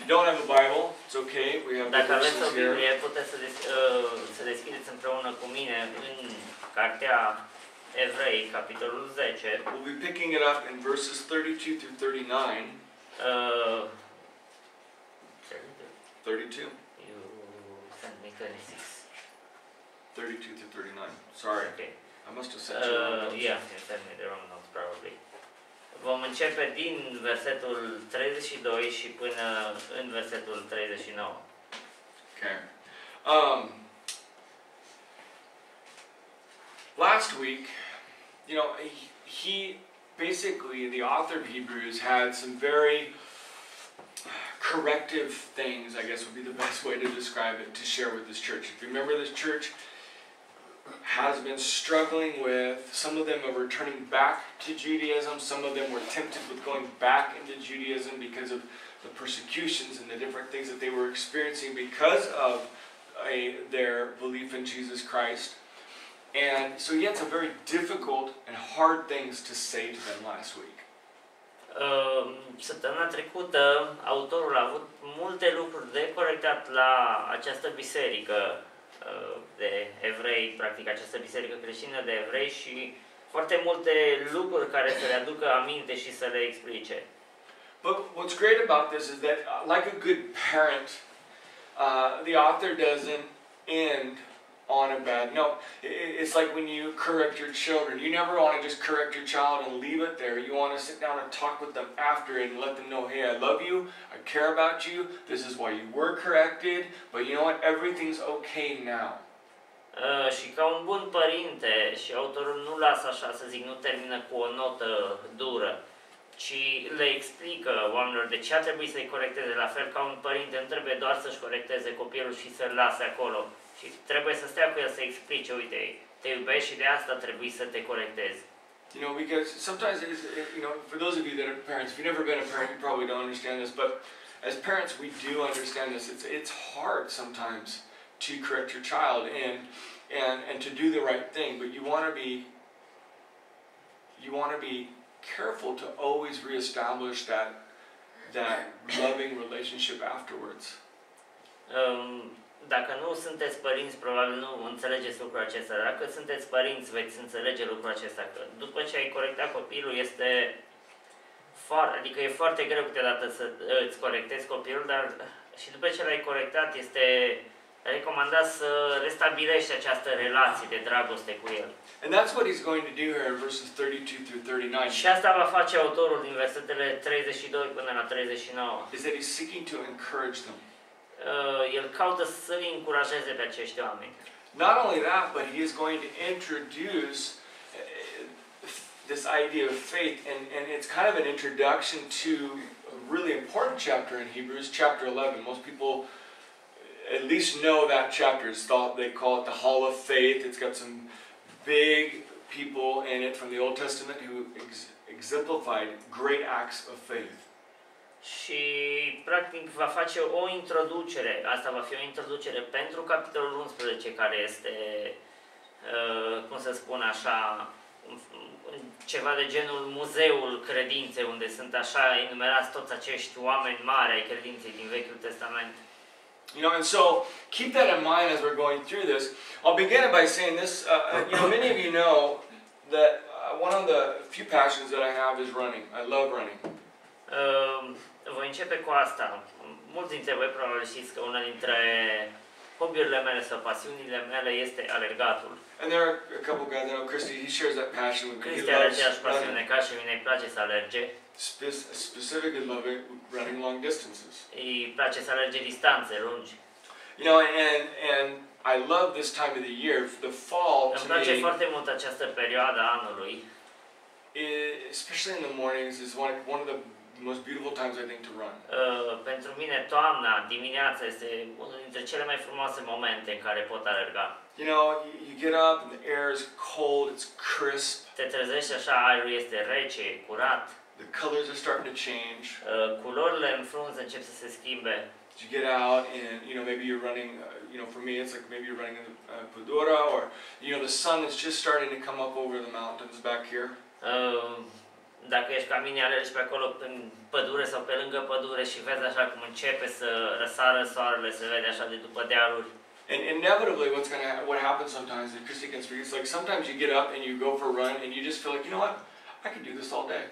you don't have a Bible, it's okay. We have the Dacă aveți o verses here. Biblie, puteți să deschideți împreună cu mine în cartea Evrei, capitolul 10. We'll be picking it up in verses 32 through 39. 32. You sent me 26. 32 through 39. Sorry. Okay. I must have sent you the wrong notes. Yeah, you sent me the wrong notes probably. Vom începe din versetul 32 și până în versetul 39. Okay. Last week, you know, he basically, the author of Hebrews had some very corrective things, I guess would be the best way to describe it, to share with this church. If you remember, this church has been struggling with, some of them are returning back to Judaism, some of them were tempted with going back into Judaism because of the persecutions and the different things that they were experiencing because of their belief in Jesus Christ. And so he had some very difficult and hard things to say to them last week. Săptămâna trecută, autorul a avut multe lucruri de corectat la această biserică de evrei, practic această biserică creștină de evrei, și foarte multe lucruri care să le aducă aminte și să le explice. But what's great about this is that, like a good parent, the author doesn't end on a bad note. It's like when you correct your children. You never want to just correct your child and leave it there. You want to sit down and talk with them after and let them know, hey, I love you, I care about you, this is why you were corrected, but you know what, everything's okay now. Și ca un bun părinte, și autorul nu lasă așa, să zic, nu termină cu o notă dură, ci le explică oamenilor de ce ar trebui să-i corecteze, la fel ca un părinte nu trebuie doar să-și corecteze copilul și să-l lase acolo, și trebuie să stea cu el să explice, uite, te iubești și de asta trebuie să te corectezi. You know, because sometimes, you know, for those of you that are parents, if you've never been a parent, you probably don't understand this, but as parents, we do understand this. It's hard sometimes to correct your child and to do the right thing, but you want to be careful to always reestablish that loving relationship afterwards. Dacă nu sunteți părinți, probabil nu înțelegeți lucrul acesta. Dacă sunteți părinți, veți înțelege lucrul acesta, că după ce ai corectat copilul, adică e foarte greu câteodată să îți corectezi copilul, dar și după ce l-ai corectat, este recomandat să restabilești această relație de dragoste cu el. And that's what he's going to do here in verses 32 through 39. Și asta va face autorul din versetele 32 până la 39. Is that he's seeking to encourage them. El caută să-i încurajeze pe acești oameni. Not only that, but he is going to introduce this idea of faith, and it's kind of an introduction to a really important chapter in Hebrews, chapter 11. Most people at least know that chapter. They call it the Hall of Faith. It's got some big people in it from the Old Testament who exemplified great acts of faith. Și practic va face o introducere, asta va fi o introducere pentru capitolul 11, care este, cum să spun așa, ceva de genul muzeul credinței, unde sunt așa enumerați toți acești oameni mari ai credinței din Vechiul Testament. You know, and so keep that in mind as we're going through this. I'll begin it by saying this. You know, many of you know that one of the few passions that I have is running. I love running. Voi începe cu asta. Mulți dintre voi probabil știți că una dintre hobby-urile mele sau pasiunile mele este alergatul. And there are a couple guys, I know Christy, he shares that passion with me. Cristi are aceeași pasiune ca și mine, îi place să alerge. Specifically loving running long distances. Îi place să alerge distanțe lungi. You know, and I love this time of the year, the fall. Îmi place foarte mult această perioadă a anului. Especially in the mornings, is one of the most beautiful times I think to run. Pentru mine toamna, dimineața este unul dintre cele mai frumoase momente în care pot alerga. You know, you get up and the air is cold, it's crisp. Te trezești așa, aerul este rece, curat. The colors are starting to change. Culorile în frunză încep să se schimbe. You get out and, you know, maybe you're running, you know, for me it's like maybe you're running in Pudora, or, you know, the sun is just starting to come up over the mountains back here. Dacă ești ca mine, alergi pe acolo în pădure sau pe lângă pădure și vezi așa cum începe să răsară soarele, se vede așa de după dealuri. And inevitably, what happens sometimes, and Christy can speak, it's like sometimes you get up and you go for a run and you just feel like, you know what, I can do this all day.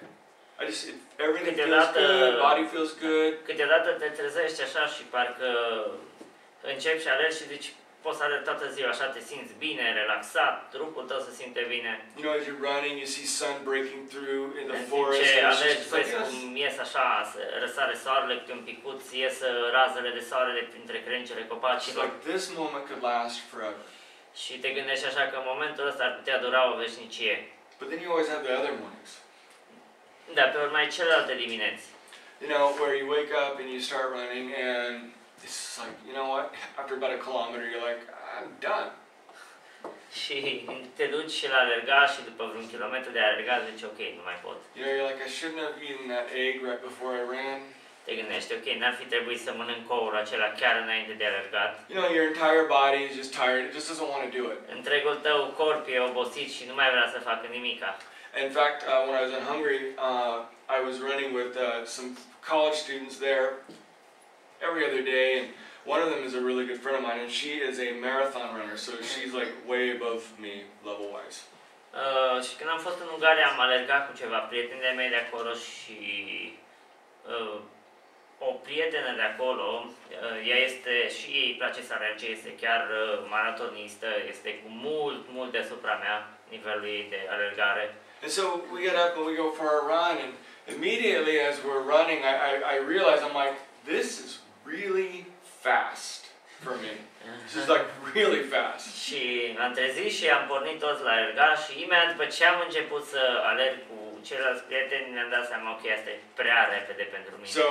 Everything feels good, body feels good. Câteodată te trezești așa și parcă începi și alergi și zici, poți să alergi toată ziua, așa te simți bine, relaxat, trupul tău se simte bine. You know, as you're running, you see sun breaking through in the forest. Ce alergi, vezi cum ies așa, răsare soarele câte un picuț, ies razele de soare printre crencele copacilor. Like this moment could last forever. Și te gândești așa că momentul ăsta ar putea dura o veșnicie. But then you always have the other mornings. Dar pe urmă ai celelalte dimineți. You know, where you wake up and you start running and it's like, you know what, after about a kilometer you're like, I'm done. Și te duci la alergat și după vreun kilometru de alergat zici, ok, nu mai pot. You know, you're like, I shouldn't have eaten that egg right before I ran. Te gândești, ok, n-ar fi trebuit să mănânc oul acela chiar înainte de alergat. You know, your entire body is just tired, it just doesn't want to do it. Întregul tău corp e obosit și nu mai vrea să facă nimica. In fact, when I was in Hungary, I was running with some college students there every other day, and one of them is a really good friend of mine, and she is a marathon runner, so she's like way above me level-wise. Și când am fost în Ungaria, am alergat cu ceva prieteni de mei de acolo și o prietenă de acolo, ea este, și ei îi place să alerge, este chiar maratonistă, este cu mult deasupra mea, nivelul ei de alergare. And so we get up and we go for a run, and immediately as we're running, I realize, I'm like, this is really fast for me. This is like really fast. Și am trezit și am pornit toți la alergat și imediat după ce am început să alerg cu ceilalți prieteni, ne-am dat seama, ok, asta e prea repede pentru mine. So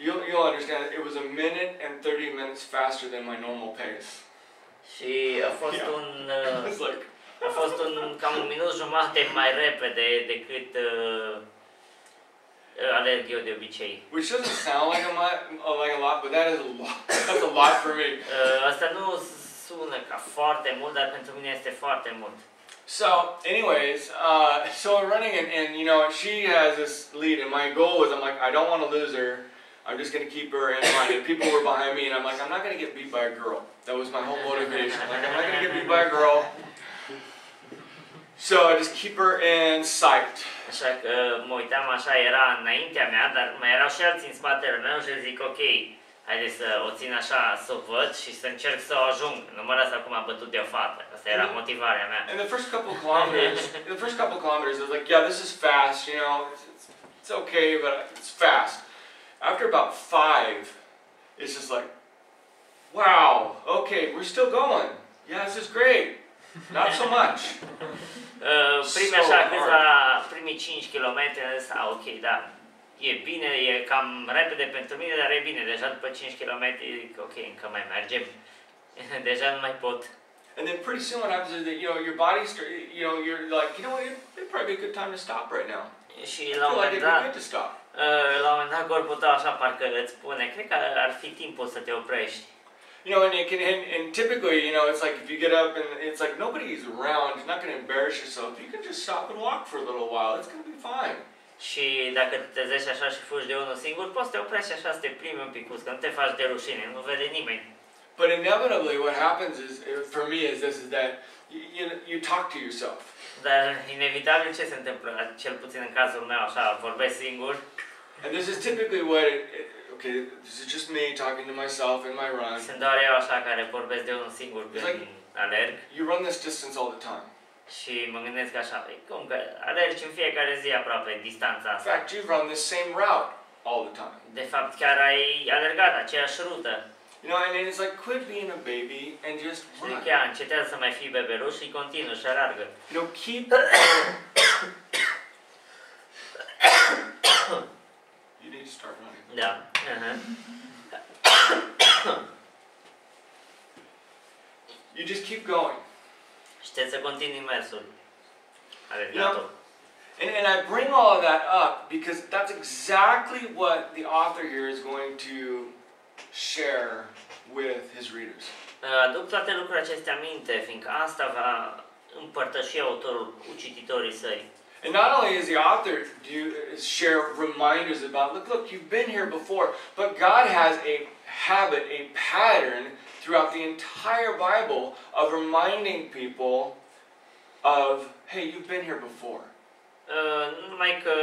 you'll understand, it was a minute and 30 minutes faster than my normal pace. Și a fost It's a fost cam un minut jumate mai repede decât alerg eu de obicei. Which doesn't sound like a lot, but that is a lot. That's a lot for me. Asta nu sună ca foarte mult, dar pentru mine este foarte mult. So, anyways, so I'm running, and you know, she has this lead, and my goal was, I'm like, I don't want to lose her. I'm just going to keep her in mind. And people were behind me, and I'm like, I'm not going to get beat by a girl. That was my whole motivation. Like, I'm not going to get beat by a girl. So I just keep her in sight. Așa că mă uitam așa, era înaintea mea, dar mai erau și alții în spatele meu și zic, ok, haideți să o țin așa, să o văd și să încerc să o ajung. Nu mă las acum bătut de o fată. Asta era motivarea mea. And the first couple kilometers, I was like, yeah, this is fast, you know, it's okay, but it's fast. After about 5, it's just like, wow, okay, we're still going. Yeah, this is great. Not so much. Primii 5 km, ok, da, e bine, e cam repede pentru mine, dar e bine, deja după 5 km, ok, încă mai mergem, deja nu mai pot. And then pretty soon what happens is that, you know, your body, you're like, you know what, it'd probably be a good time to stop right now. Și la un moment dat, corpul tău așa parcă îți spune, cred că ar fi timpul să te oprești. You know, and typically, you know, it's like if you get up and it's like nobody's around, you're not going to embarrass yourself. You can just stop and walk for a little while. It's going to be fine. Și dacă te trezești așa și fugi de unul singur, poți să te oprești așa, să te primi un pic, că nu te faci de rușine, nu vede nimeni. But inevitably, what happens is, for me, is that you talk to yourself. Dar inevitabil ce se întâmplă, cel puțin în cazul meu, așa, vorbesc singur. And this is typically what okay, this is just me talking to myself in my run. Sunt doar eu așa care vorbesc de unul singur când alerg. You run this distance all the time. Și mă gândesc așa, cum că alergi în fiecare zi aproape distanța asta. In fact, you run the same route all the time. De fapt, chiar ai alergat aceeași rută. You know, and it's like, quit being a baby and just run. Și chiar încetează să mai fii bebeluș și continuă și alergă. You know, keep. You need to start running. Da. You just keep going. Și trebuie să continui mersul. And I bring all of that up because that's exactly what the author here is going to share with his readers. Aduc toate lucrurile acestea minte, fiindcă asta va împărtăși autorul cu cititorii săi. And not only is the author share reminders about, look, you've been here before, but God has a habit, a pattern throughout the entire Bible of reminding people of, hey, you've been here before. Nu numai că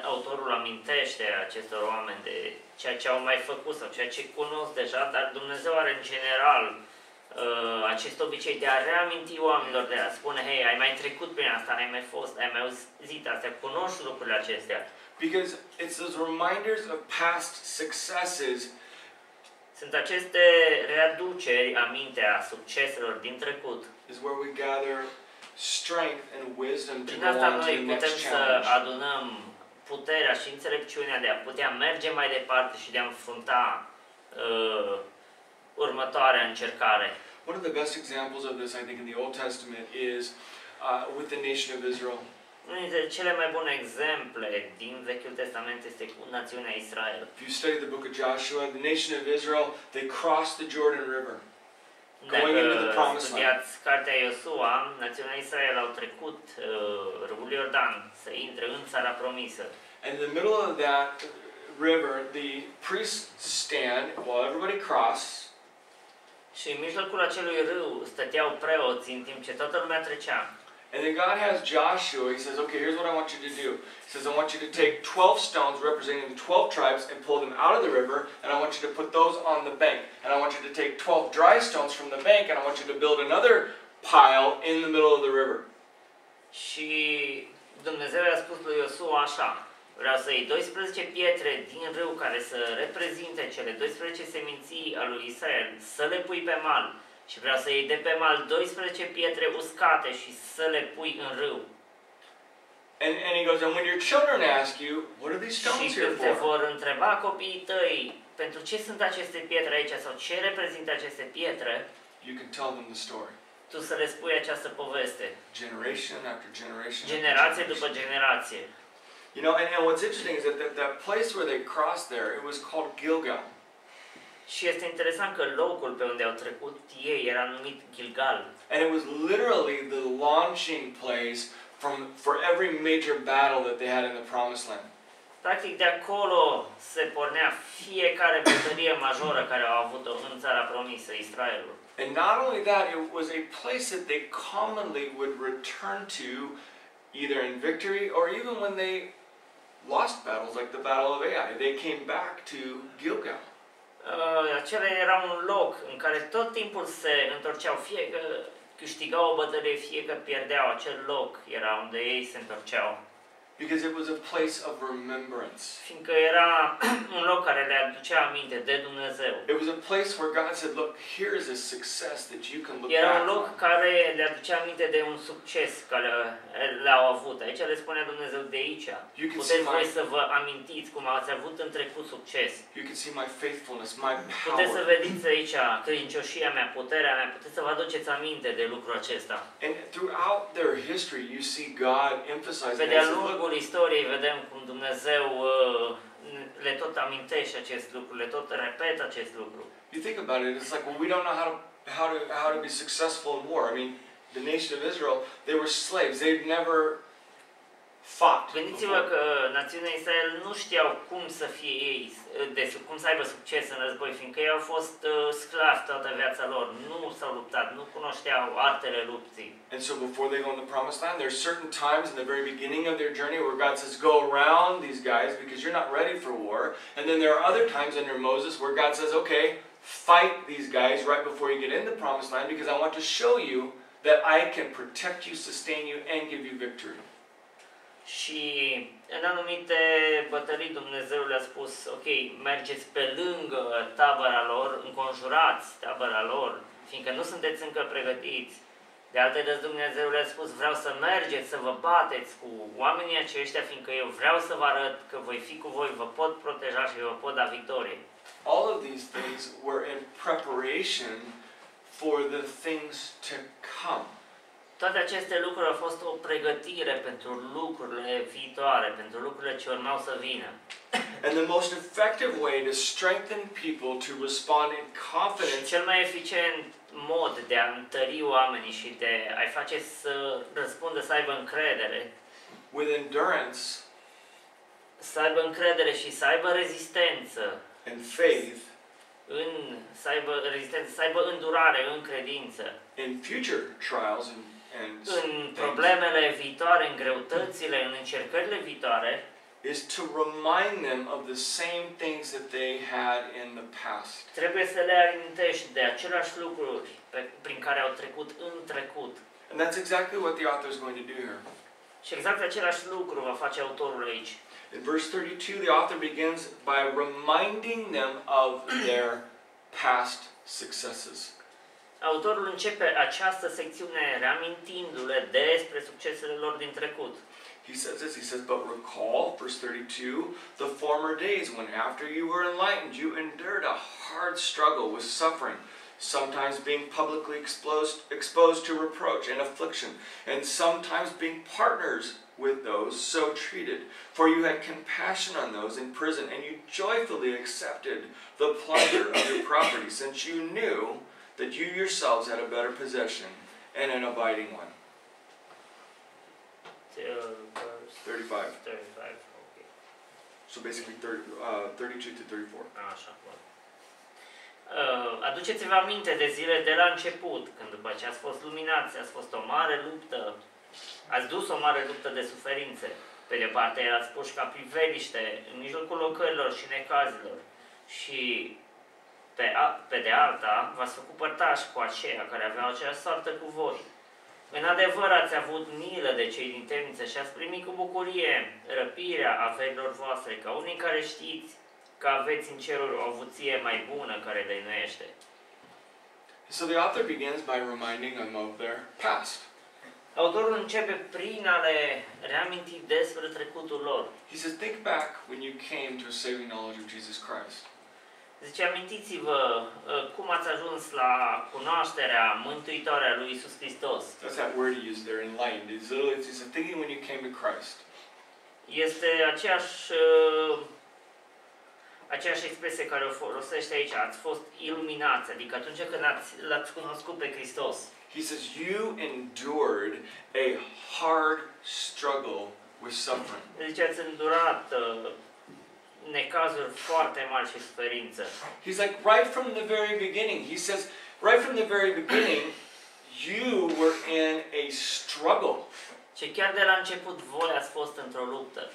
autorul amintește acestor oameni de ceea ce au mai făcut sau ceea ce cunosc deja, dar Dumnezeu are în general acest obicei de a reaminti oamenilor, de a spune, hei, ai mai trecut prin asta, ai mai fost, ai mai auzit astea, cunoști lucrurile acestea. Because it's those reminders of past successes. Sunt aceste readuceri aminte a succeselor din trecut. Is where we gather strength and wisdom to Prin go asta on to noi the putem next să challenge. adunăm puterea și înțelepciunea de a putea merge mai departe și de a înfrunta următoarea încercare. One of the best examples of this, I think, in the Old Testament is with the nation of Israel. Unul dintre cele mai bune exemple din Vechiul Testament este cu națiunea Israel. If you study the book of Joshua, the nation of Israel, they crossed the Jordan River, going into the Dacă promised land. studiați cartea Iosua, națiunea Israel au trecut râul Iordan să intre în țara promisă. And in the middle of that river, the priests stand while everybody crosses. Și în mijlocul acelui râu stăteau preoți în timp ce toată lumea trecea. And then God has Joshua, he says, okay, here's what I want you to do. He says, I want you to take 12 stones representing the 12 tribes and pull them out of the river, and I want you to put those on the bank. And I want you to take 12 dry stones from the bank, and I want you to build another pile in the middle of the river. Și Dumnezeu i-a spus lui Iosua așa: vreau să iei 12 pietre din râu care să reprezinte cele 12 seminții al lui Israel, să le pui pe mal. Și vreau să iei de pe mal 12 pietre uscate și să le pui în râu. And he goes, and when your children ask you, what are these stones Și here când te for? vor întreba copiii tăi pentru ce sunt aceste pietre aici sau ce reprezintă aceste pietre, You can tell them the story. tu să le spui această poveste. Generation after generation. Generație after după generation. generație. You know, and what's interesting is that place where they crossed there, it was called Gilgal. Și este interesant că locul pe unde au trecut ei era numit Gilgal. And it was literally the launching place for every major battle that they had in the Promised Land. Practic de acolo se pornea fiecare bătălie majoră care au avut-o în țara promisă, Israelul. And not only that, it was a place that they commonly would return to either in victory or even when they lost battles, like the Battle of Ai. They came back to Gilgal. Acela era un loc în care tot timpul se întorceau, fie că câștigau o bătălie, fie că pierdeau, acel loc era unde ei se întorceau. Because it was a place of remembrance. Fiindcă era un loc care le aducea aminte de Dumnezeu. It was a place where God said, look, here is a success that you can look Era un back loc on. care le aducea aminte de un succes care le-au avut. Aici le spunea Dumnezeu, de aici puteți voi să vă amintiți cum ați avut în trecut succes. You can see my faithfulness, my Puteți să power. vedeți aici credincioșia mea, puterea mea, puteți să vă aduceți aminte de lucrul acesta. And throughout their history, you see God emphasizing Pe that. de-a He says, look, lungul istoriei vedem cum Dumnezeu le tot amintește acest lucru, le tot repetă acest lucru. you think about it, it's like, well, we don't know how to be successful in war. I mean, the nation of Israel, they were slaves. They'd never fought Gândiți-vă before. că națiunea Israel nu știau cum să fie ei, cum să aibă succes în război, fiindcă ei au fost sclavi toată viața lor, nu s-au luptat, nu cunoșteau artele lupții. And so before they go in the promised land, there's certain times in the very beginning of their journey where God says, go around these guys because you're not ready for war. And then there are other times under Moses where God says, okay, fight these guys right before you get in the promised land because I want to show you that I can protect you, sustain you, and give you victory. Și în anumite bătălii Dumnezeu le-a spus, ok, mergeți pe lângă tabăra lor, înconjurați tabăra lor, fiindcă nu sunteți încă pregătiți. De alte dăți Dumnezeu le-a spus, vreau să mergeți, să vă bateți cu oamenii aceștia, fiindcă eu vreau să vă arăt că voi fi cu voi, vă pot proteja și vă pot da victorie. All of these things were in preparation for the things to come. Toate aceste lucruri au fost o pregătire pentru lucrurile viitoare, pentru lucrurile ce urmau să vină. And the most effective way to strengthen people to respond in Și confidence cel mai eficient mod de a întări oamenii și de a-i face să răspundă, să aibă încredere, with endurance să aibă încredere și să aibă rezistență, and faith să aibă rezistență, să aibă îndurare în credință, in future trials and în problemele viitoare, în greutățile, în încercările viitoare, is to remind them of the same things that they had in the past. trebuie să le amintești de aceleași lucruri prin care au trecut în trecut. And that's exactly what the author is going to do here. Și exact același lucru va face autorul aici. In verse 32, the author begins by reminding them of their past successes. Autorul începe această secțiune reamintindu-le despre succesele lor din trecut. He says this, he says, but recall, verse 32, the former days when after you were enlightened, you endured a hard struggle with suffering, sometimes being publicly exposed to reproach and affliction, and sometimes being partners with those so treated. For you had compassion on those in prison, and you joyfully accepted the plunder of your property, since you knew that you yourselves had a better possession and an abiding one. 35. 35, ok. So basically 32 to 34. Așa, bun. Aduceți-vă aminte de zile de la început, când după ce ați fost luminați, ați fost o mare luptă, ați dus o mare luptă de suferințe. Pe de parte erați puși ca priveliște în mijlocul locărilor și necazilor și pe de alta v-ați făcut părtași cu aceia care aveau aceeași soartă cu voi. În adevăr ați avut milă de cei din temniță și ați primit cu bucurie răpirea averilor voastre, ca unii care știți că aveți în ceruri o avuție mai bună care dăinuiește. So the author begins by reminding them of their past. Autorul începe prin a le reaminti despre trecutul lor. He says, think back when you came to a saving knowledge of Jesus Christ. Zice, amintiți-vă cum ați ajuns la cunoașterea mântuitoare a lui Iisus Hristos. That's that word he used there, enlightened. It's literally it's thinking when you came to Christ. Este aceeași expresie care o folosește aici, ați fost iluminați, adică atunci când l-ați cunoscut pe Hristos. He says, you endured a hard struggle with suffering. Deci ați îndurat necazuri foarte mari și suferință. He's like, right from the very beginning, he says, right from the very beginning, you were in a struggle. Și chiar de la început voi ați fost într-o luptă.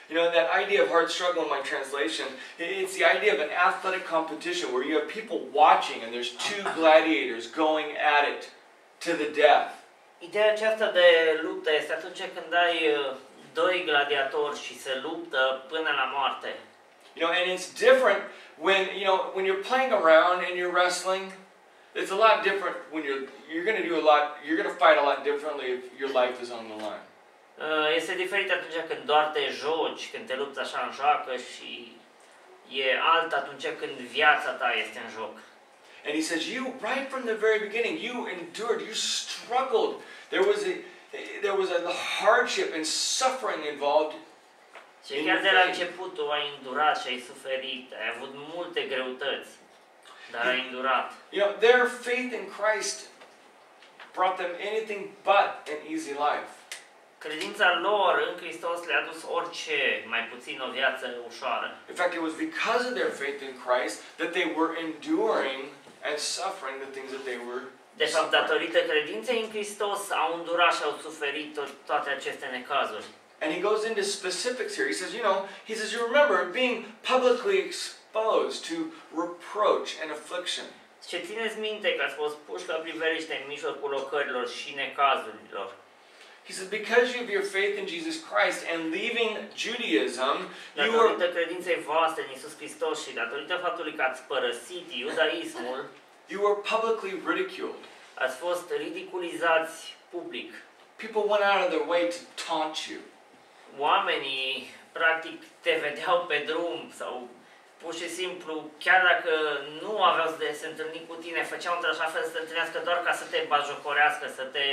You know, that idea of hard struggle in my translation, it's the idea of an athletic competition where you have people watching and there's two gladiators going at it to the death. Ideea aceasta de luptă este atunci când ai doi gladiatori și se luptă până la moarte. You know, and it's different when you're playing around and you're wrestling. It's a lot different when you're going to fight a lot differently if your life is on the line. Este diferit atunci când doar te joci, când te lupți așa în joacă și e alt atunci când viața ta este în joc. And he says, you, right from the very beginning, you endured, you struggled. There was a hardship and suffering involved. Și chiar de la început tu ai îndurat și ai suferit, ai avut multe greutăți, dar ai îndurat. You know, their faith in Christ brought them anything but an easy life. Credința lor în Hristos le-a dus orice, mai puțin o viață ușoară. In fact, it was because of their faith in Christ that they were enduring and suffering the things that they were De fapt, datorită credinței în Hristos au îndurat și au suferit toate aceste necazuri. And he goes into specifics here. He says, you remember being publicly exposed to reproach and affliction. Și țineți minte că ați fost puși la priveliște în mijlocul locărilor și necazurilor. He says, because you have your faith in Jesus Christ and leaving Judaism, datorită credinței voastre în Iisus Hristos și datorită faptului că ați părăsit iudaismul, you were publicly ridiculed. Ați fost ridiculizați public. People went out of their way to taunt you. Oamenii, practic, te vedeau pe drum sau pur și simplu, chiar dacă nu aveau de se întâlni cu tine, făceau într-așa fel să te întâlnească doar ca să te bajocorească, să te,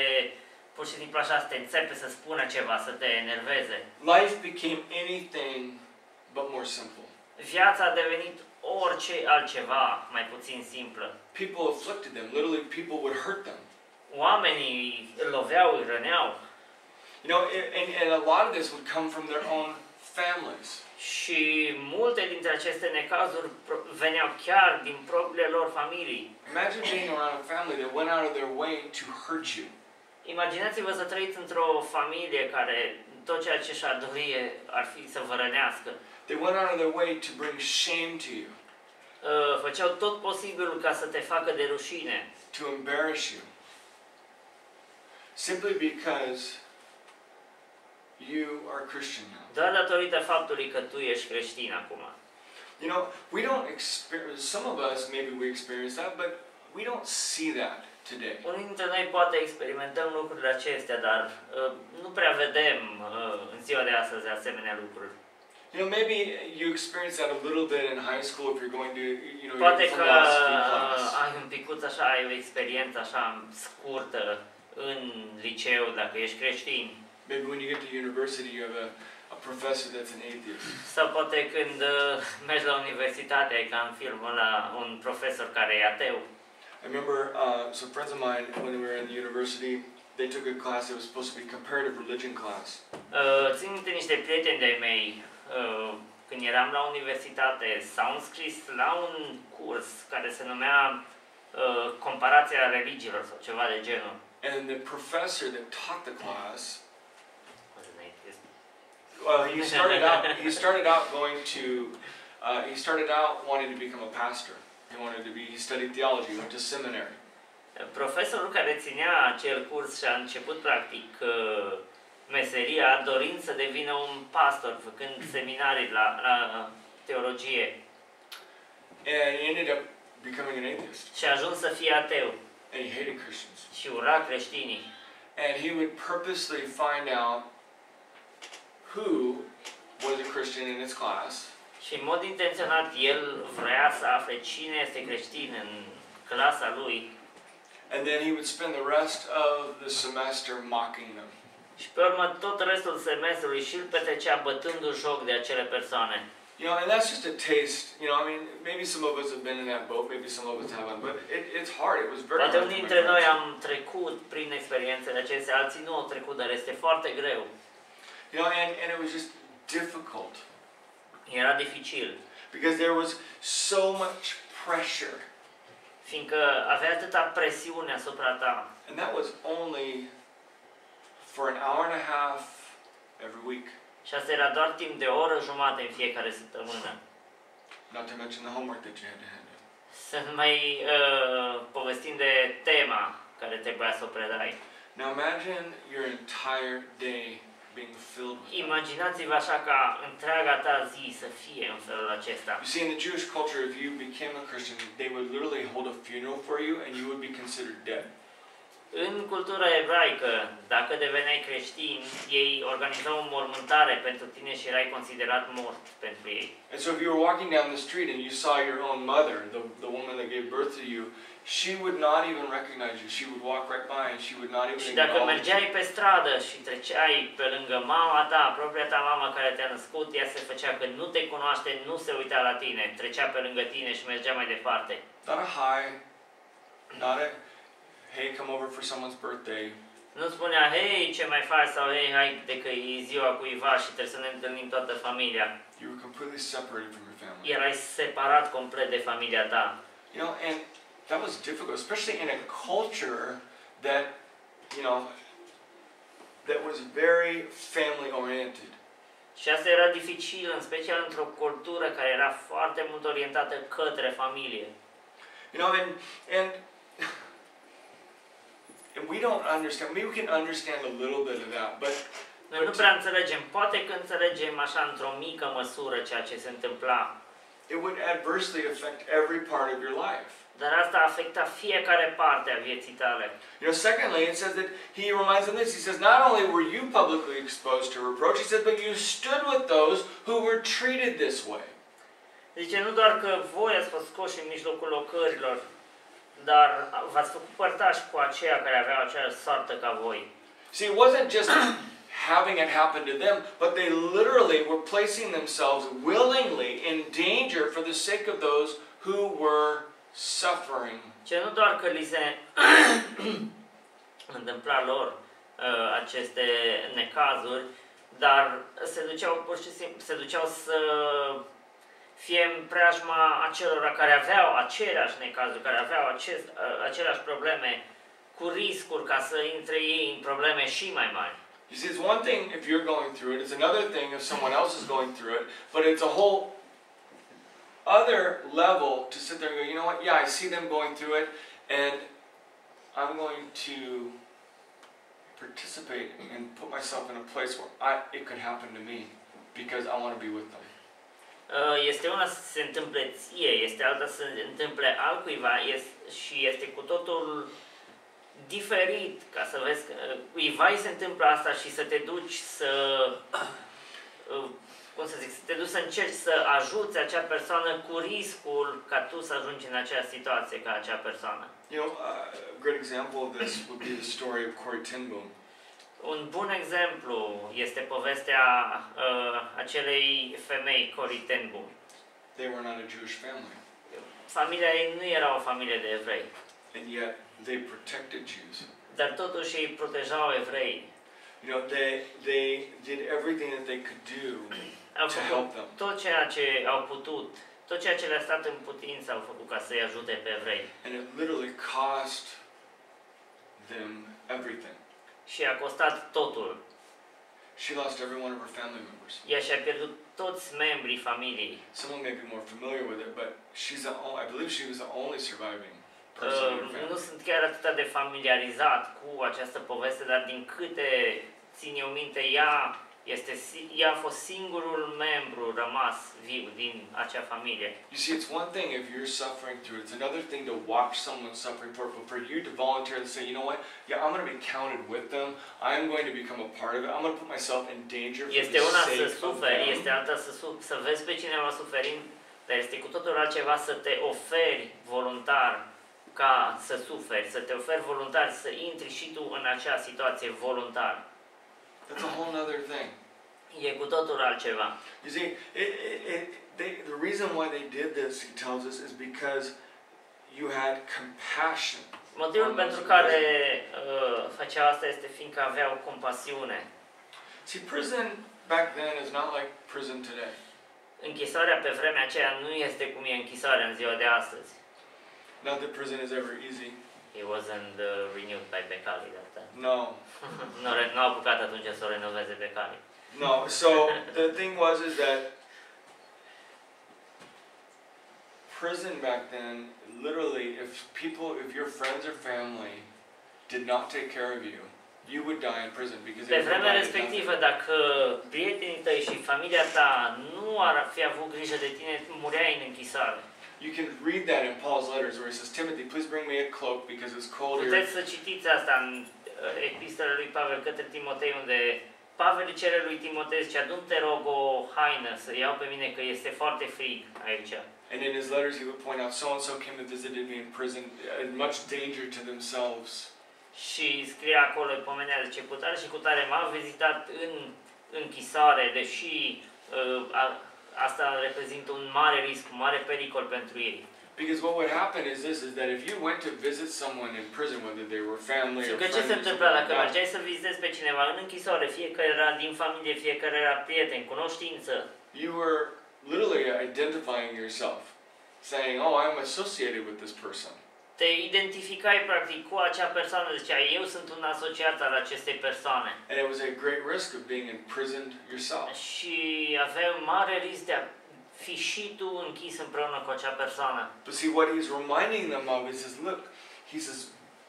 pur și simplu așa, să te înțepe, să spună ceva, să te enerveze. Life became anything but more simple. Viața a devenit orice altceva, mai puțin simplă. People afflicted them. Literally, people would hurt them. Oamenii îl loveau, îi răneau. You know, and a lot of this would come from their own families. Și multe dintre aceste necazuri veneau chiar din propriile lor familii. Imagine being around a family that went out of their way to hurt you. Imaginați-vă să trăiți într-o familie care tot ceea ce și-ar dori ar fi să vă rănească. They went out of their way to bring shame to you. Făceau tot posibilul ca să te facă de rușine. To embarrass you. Simply because you are Christian now. Doar datorită faptului că tu ești creștin acum. You know, we don't experience, some of us maybe we experience that, but we don't see that today. Unii dintre noi poate experimentăm lucrurile acestea, dar nu prea vedem în ziua de astăzi asemenea lucruri. You know, maybe you experience that a little bit in high school if you're going to, you know, Poate your că philosophy class. ai un picuț așa, ai o experiență așa scurtă în liceu, dacă ești creștin. Maybe when you get to university you have a professor that's an atheist. Sau poate când mergi la universitate, ai ca în filmul ăla un profesor care e ateu. I remember some friends of mine when we were in the university, they took a class that was supposed to be comparative religion class. Țin minte niște prieteni de-ai mei, când eram la universitate, s-au înscris la un curs care se numea comparația religiilor sau ceva de genul. And the professor that taught the class, he started out wanting to become a pastor. He studied theology, went to seminary. Profesorul care ținea acel curs și a început practic meseria dorind să devină un pastor, făcând seminarii la teologie. And he ended up becoming an atheist. Și a ajuns să fie ateu. And he hated Christians. Și ura creștinii. And he would purposely find out who was a Christian in his class. Și în mod intenționat el vrea să afle cine este creștin în clasa lui. And then he would spend the rest of the semester mocking them. Și pe urmă tot restul semestrului și îl petrecea bătându joc de acele persoane. You know, and that's just a taste. You know, I mean, maybe some of us have been in that boat, maybe some of us haven't, but it's hard. It was very hard. Poate unii dintre noi am trecut prin experiențele acestea, alții nu au trecut, dar este foarte greu. You know, and it was just difficult. Era dificil. Because there was so much pressure. Fiindcă avea atâta presiune asupra ta. And that was only for an hour and a half every week. Și asta era doar timp de o oră jumate în fiecare săptămână. Not to mention the homework that you had to handle. Să nu mai povestim de tema care trebuia să o predai. Now imagine your entire day being filled with that. Imaginați-vă așa ca întreaga ta zi să fie în felul acesta. You see, in the Jewish culture, if you became a Christian, they would literally hold a funeral for you and you would be considered dead. În cultura ebraică, dacă deveneai creștin, ei organizau o mormântare pentru tine și erai considerat mort pentru ei. And so if you were walking down the street and you saw your own mother, the woman that gave birth to you, she would not even recognize you. She would walk right by and she would not even Și dacă acknowledge mergeai you. pe stradă și treceai pe lângă mama ta, propria ta mamă care te-a născut, ea se făcea că nu te cunoaște, nu se uita la tine, trecea pe lângă tine și mergea mai departe. Not a hi, not a hey, come over for someone's birthday. Nu spunea, hei, ce mai faci? Sau, hei, haide că e ziua cuiva și trebuie să ne întâlnim toată familia. You were completely separated from your family. Erai separat complet de familia ta. You know, and that was difficult, especially in a culture that, you know, that was very family oriented. Și asta era dificil, în special într-o cultură care era foarte mult orientată către familie. You know, and we don't understand. Maybe we can understand a little bit of that, but Noi nu prea înțelegem. Poate că înțelegem așa într-o mică măsură ceea ce se întâmpla. it would adversely affect every part of your life. Dar asta afecta fiecare parte a vieții tale. You know, secondly, it says that he reminds them this. He says, not only were you publicly exposed to reproach, he says, but you stood with those who were treated this way. Zice, nu doar că voi ați fost scoși în mijlocul locărilor, dar v-ați făcut părtași cu aceia care aveau aceeași soartă ca voi. See, it wasn't just having it happen to them, but they literally were placing themselves willingly in danger for the sake of those who were suffering. Ce nu doar că li se întâmpla lor, aceste necazuri, dar se duceau pur și simplu, se duceau să fie în preajma acelora care aveau aceleași necazuri, care aveau aceleași probleme, cu riscuri ca să intre ei în probleme și mai mari. You see, it's one thing if you're going through it, it's another thing if someone else is going through it, but it's a whole other level to sit there and go, you know what, yeah, I see them going through it, and I'm going to participate and put myself in a place where it could happen to me, because I want to be with them. Este una să se întâmple ție, este alta să se întâmple altcuiva și este cu totul diferit, ca să vezi că cuiva îi se întâmplă asta și să te duci să, cum să zic, să te duci să încerci să ajuți acea persoană cu riscul ca tu să ajungi în aceeași situație ca acea persoană. You know, a great example of this would be the story of Corrie ten Boom. Un bun exemplu este povestea acelei femei, Corrie ten Boom. They were not a Jewish family. Familia ei nu era o familie de evrei. And yet they protected Jews. Dar totuși ei protejau evrei. You know, they did everything that they could do to help them. Tot ceea ce au putut, tot ceea ce le-a stat în putință au făcut ca să-i ajute pe evrei. And it literally cost them everything. Și a costat totul. She lost every one of her family members. Ea și-a pierdut toți membrii familiei. Someone may be more familiar with it, but I believe she was the only surviving person in her family. Nu sunt chiar atât de familiarizat cu această poveste, dar din câte țin eu minte, ea a fost singurul membru rămas viu din acea familie. You see, it's one thing if you're suffering through it. It's another thing to watch someone suffering for it. But for you to voluntarily say, you know what? Yeah, I'm going to be counted with them. I'm going to become a part of it. I'm going to put myself in danger for Este the una sake să of suferi, them. este alta să vezi pe cineva suferind, dar este cu totul altceva să te oferi voluntar ca să suferi, să te oferi voluntar, să intri și tu în acea situație voluntar. That's a whole other thing. E cu totul altceva. You see, the reason why they did this, he tells us, is because you had compassion. Motivul pentru care făceau asta este fiindcă aveau compasiune. See, prison back then is not like prison today. Închisoarea pe vremea aceea nu este cum e închisoarea în ziua de astăzi. Not that prison is ever easy. It wasn't renewed by Becali that time. No. Nu au apucat atunci să o renoveze Becali. No, so the thing was is that prison back then, literally, if your friends or family did not take care of you, you would die in prison because pe vremea respectivă, dacă prietenii tăi și familia ta nu ar fi avut grijă de tine, mureai în închisoare. You can read that in Paul's letters where he says, Timothy, please bring me a cloak because it's cold here. Puteți să citiți asta în epistola lui Pavel către Timotei, unde Pavel îi cere lui Timotei, zice, adu-mi te rog o haină să iau pe mine că este foarte frig aici. And in his letters he would point out, so-and-so came and visited me in prison in much danger to themselves. Și scrie acolo, pomenea, zice, cutare și cutare m-a vizitat în închisoare, deși asta reprezintă un mare risc, un mare pericol pentru ei. Because what would happen is that if you went to visit someone in prison, whether they were family or friends, ce se întâmplă dacă mergeai să vizitezi pe cineva în închisoare, fie că era din familie, fie că era prieten, cunoștință, you were literally identifying yourself, saying, "Oh, I'm associated with this person." te identificai practic cu acea persoană, ziceai, eu sunt un asociat al acestei persoane. And it was a great risk of being imprisoned yourself. Și aveai un mare risc de a fi și tu închis împreună cu acea persoană. But see, what he's reminding them of is, look, he says,